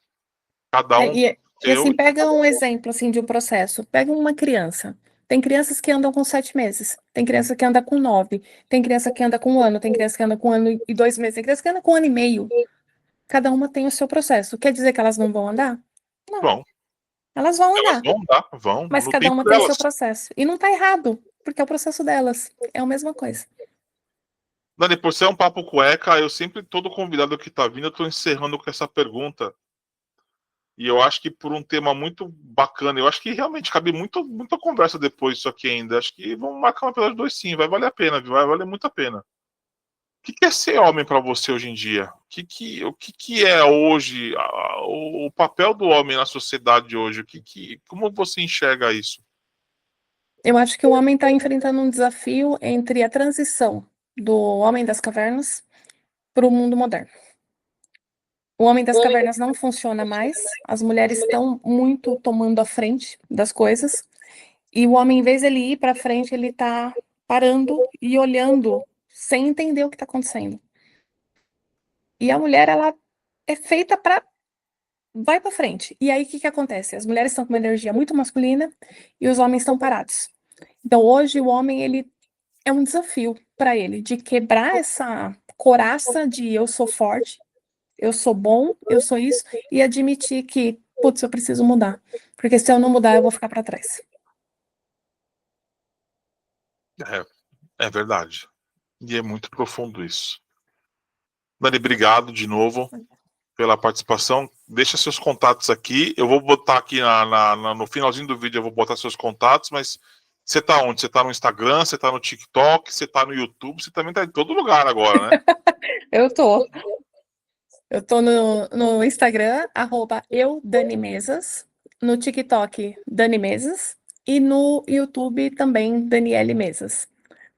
A: Cada um
B: E assim,
A: seu.
B: pega um exemplo assim, de um processo. Pega uma criança. Tem crianças que andam com 7 meses, tem criança que anda com 9, tem criança que anda com 1 ano, tem criança que anda com 1 ano e 2 meses, tem criança que anda com 1 ano e meio. Cada uma tem o seu processo. Quer dizer que elas não vão andar? Não,
A: Vão,
B: elas vão
A: elas
B: andar,
A: vão dar, vão,
B: mas
A: no
B: cada
A: tempo
B: uma tem o seu
A: delas.
B: processo. E não tá errado, porque é o processo delas. É a mesma coisa.
A: Dani, por ser um papo cueca, eu sempre, todo convidado que está vindo, eu estou encerrando com essa pergunta. E eu acho que por um tema muito bacana, eu acho que realmente cabe muita conversa depois disso aqui ainda. Acho que vamos marcar um episódio 2 sim, vai valer a pena, viu? Vai valer muito a pena. O que é ser homem para você hoje em dia? O que é hoje o papel do homem na sociedade hoje? Como você enxerga isso?
B: Eu acho que o homem está enfrentando um desafio entre a transição do homem das cavernas para o mundo moderno. O homem das cavernas não funciona mais, as mulheres estão muito tomando a frente das coisas, e o homem, em vez de ele ir para frente, ele está parando e olhando sem entender o que está acontecendo. E a mulher, ela é feita para vai para frente. E aí o que que acontece? As mulheres estão com uma energia muito masculina e os homens estão parados. Então hoje o homem ele é um desafio para ele de quebrar essa coraça de eu sou forte, eu sou bom, eu sou isso, e admitir que, putz, eu preciso mudar. Porque se eu não mudar, eu vou ficar para trás.
A: É verdade. E é muito profundo isso. Dani, obrigado de novo pela participação. Deixa seus contatos aqui. Eu vou botar aqui no finalzinho do vídeo, eu vou botar seus contatos, mas você tá onde? Você tá no Instagram, você tá no TikTok, você tá no YouTube, você também tá em todo lugar agora, né?
B: Eu tô. Eu tô no Instagram, @eu_Dani_Mesas, no TikTok, Dani Mesas, e no YouTube também, Daniele Mesas.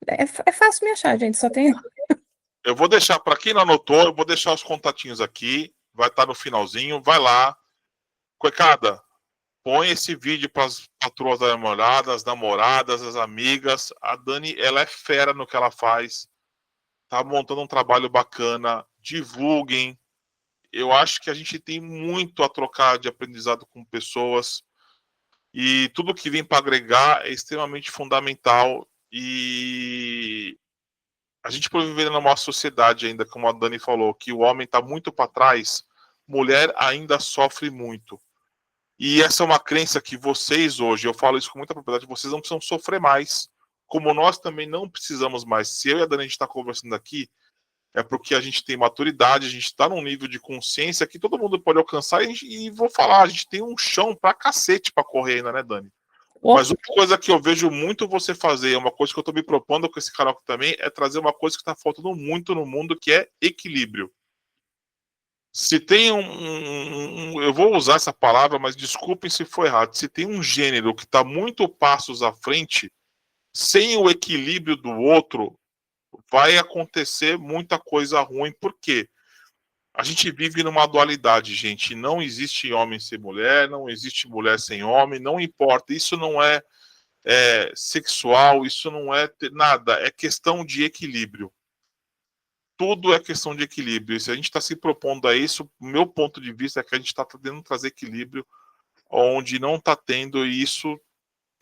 B: É fácil me achar, gente, só tem.
A: Eu vou deixar, para quem não anotou, eu vou deixar os contatinhos aqui, vai estar no finalzinho, vai lá. Cuecada, põe esse vídeo para as patroas da namorada, as namoradas, as amigas. A Dani, ela é fera no que ela faz. Tá montando um trabalho bacana. Divulguem. eu acho que a gente tem muito a trocar de aprendizado com pessoas e tudo que vem para agregar é extremamente fundamental. E a gente pode viver numa sociedade ainda, como a Dani falou, que o homem está muito para trás, mulher ainda sofre muito. E essa é uma crença que vocês hoje, eu falo isso com muita propriedade, vocês não precisam sofrer mais, como nós também não precisamos mais. Se eu e a Dani a gente está conversando aqui, é porque a gente tem maturidade, a gente está num nível de consciência que todo mundo pode alcançar e vou falar, a gente tem um chão pra cacete pra correr ainda, né, Dani? Mas uma coisa que eu vejo muito você fazer, uma coisa que eu tô me propondo com esse canal também, é trazer uma coisa que tá faltando muito no mundo, que é equilíbrio. Se tem eu vou usar essa palavra, mas desculpem se for errado, se tem um gênero que tá muito passos à frente, sem o equilíbrio do outro, vai acontecer muita coisa ruim. Por quê? A gente vive numa dualidade, gente. Não existe homem sem mulher, não existe mulher sem homem, não importa. Isso não é, sexual, isso não é nada. É questão de equilíbrio. Tudo é questão de equilíbrio. E se a gente está se propondo a isso, o meu ponto de vista é que a gente está tentando trazer equilíbrio onde não está tendo, e isso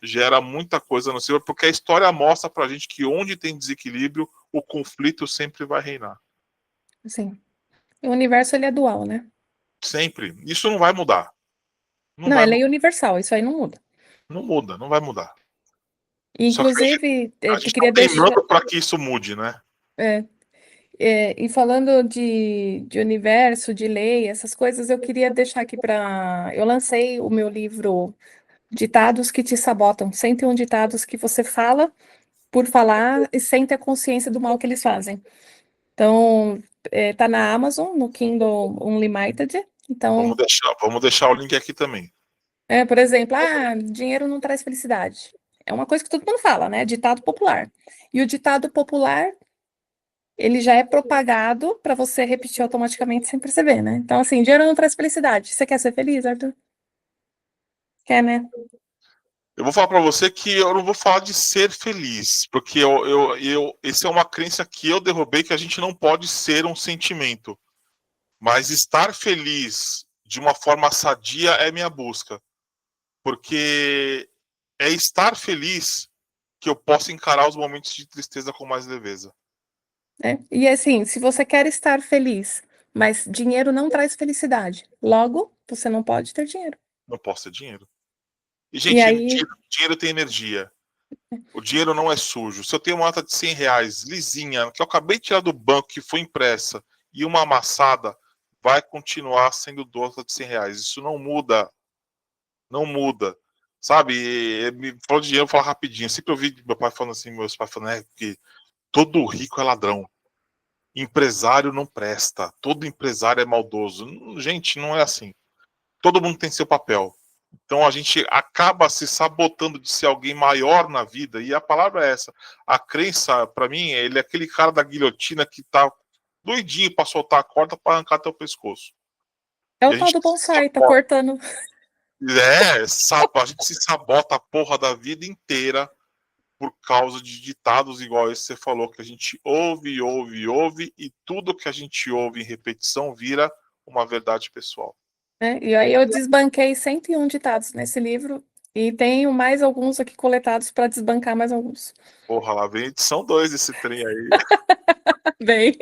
A: gera muita coisa no cérebro, porque a história mostra pra gente que onde tem desequilíbrio, o conflito sempre vai reinar.
B: Sim. O universo, ele é dual, né?
A: Sempre. Isso não vai mudar. Não
B: Não,
A: vai
B: é
A: mudar.
B: lei universal, isso aí não muda.
A: Não muda, não vai mudar. Só que
B: Inclusive,
A: a
B: eu
A: gente tá
B: queria deixar.
A: teimando para que isso mude, né?
B: É, e falando de universo, de lei, essas coisas, eu queria deixar aqui para. Eu lancei o meu livro Ditados que te sabotam, 101 ditados que você fala por falar e sem ter consciência do mal que eles fazem. Então, tá na Amazon, no Kindle Unlimited. Então,
A: Vamos deixar o link aqui também.
B: por exemplo, dinheiro não traz felicidade. É uma coisa que todo mundo fala, né? Ditado popular. E o ditado popular, ele já é propagado para você repetir automaticamente sem perceber, né? Então, assim, dinheiro não traz felicidade. Você quer ser feliz, Arthur? Quer, né?
A: Eu vou falar para você que eu não vou falar de ser feliz, porque esse é uma crença que eu derrubei, que a gente não pode ser um sentimento. Mas estar feliz de uma forma sadia é minha busca. Porque é estar feliz que eu posso encarar os momentos de tristeza com mais leveza.
B: E assim, se você quer estar feliz, mas dinheiro não traz felicidade, logo, você não pode ter dinheiro.
A: Não posso ter dinheiro. E,
B: E
A: gente,
B: aí,
A: dinheiro tem energia. O dinheiro não é sujo. Se eu tenho uma nota de 100 reais lisinha, que eu acabei de tirar do banco, que foi impressa, e uma amassada, vai continuar sendo nota de 100 reais. Isso não muda. Não muda. Sabe? Me falou de dinheiro, eu vou falar rapidinho. Eu sempre ouvi meu pai falando assim, meus pais falando, que todo rico é ladrão. Empresário não presta. Todo empresário é maldoso. Gente, não é assim. Todo mundo tem seu papel. Então a gente acaba se sabotando de ser alguém maior na vida, e a palavra é essa. A crença, para mim, ele é aquele cara da guilhotina que tá doidinho para soltar a corda para arrancar teu pescoço.
B: é
A: E
B: o
A: a
B: tal
A: gente
B: do
A: se
B: bonsai, tá
A: sabota.
B: cortando.
A: A gente se sabota a porra da vida inteira por causa de ditados igual esse que você falou, que a gente ouve, ouve, ouve, e tudo que a gente ouve em repetição vira uma verdade pessoal.
B: Né? E aí eu desbanquei 101 ditados nesse livro e tenho mais alguns aqui coletados para desbancar mais alguns.
A: Porra, lá vem edição 2 desse trem aí.
B: Bem,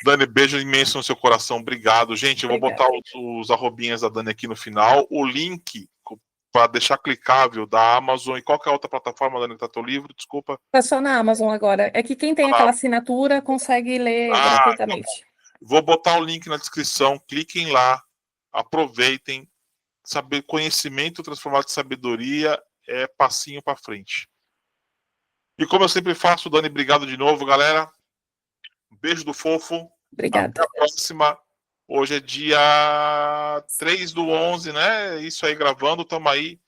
A: Dani, beijo imenso no seu coração, obrigado. Gente, eu vou
B: obrigada.
A: botar os arrobinhas da Dani aqui no final. O link para deixar clicável da Amazon e qualquer outra plataforma, Dani, tá teu livro, desculpa.
B: Tá só na Amazon agora. É que quem tem aquela assinatura consegue ler gratuitamente.
A: Vou botar o link na descrição, cliquem lá, aproveitem. Saber conhecimento transformado em sabedoria é passinho para frente. E como eu sempre faço, Dani, obrigado de novo, galera. Um beijo do fofo. Até
B: Obrigada.
A: a próxima. Hoje é dia 3/11, né? Isso aí gravando, tamo aí.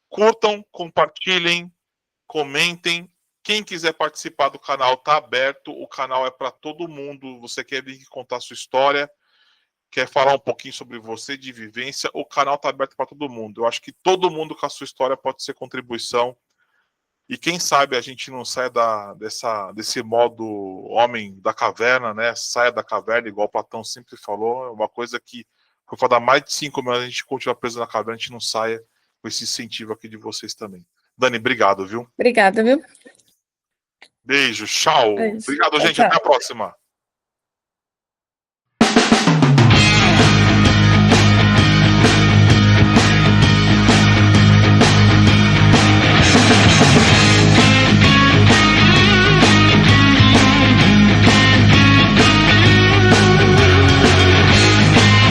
A: Curtam, compartilhem, comentem. Quem quiser participar do canal tá aberto. O canal é para todo mundo. Você quer vir contar sua história, quer falar um pouquinho sobre você de vivência, o canal tá aberto para todo mundo. Eu acho que todo mundo com a sua história pode ser contribuição. E quem sabe a gente não sai desse modo homem da caverna, né? Saia da caverna, igual o Platão sempre falou. É uma coisa que, por falar mais de 5 mil anos, a gente continua preso na caverna, a gente não saia com esse incentivo aqui de vocês também. Dani, obrigado, viu?
B: Obrigada, viu?
A: Beijo, tchau.
B: É isso.
A: Obrigado,
B: Tchau,
A: gente. Até a
B: tchau.
A: próxima.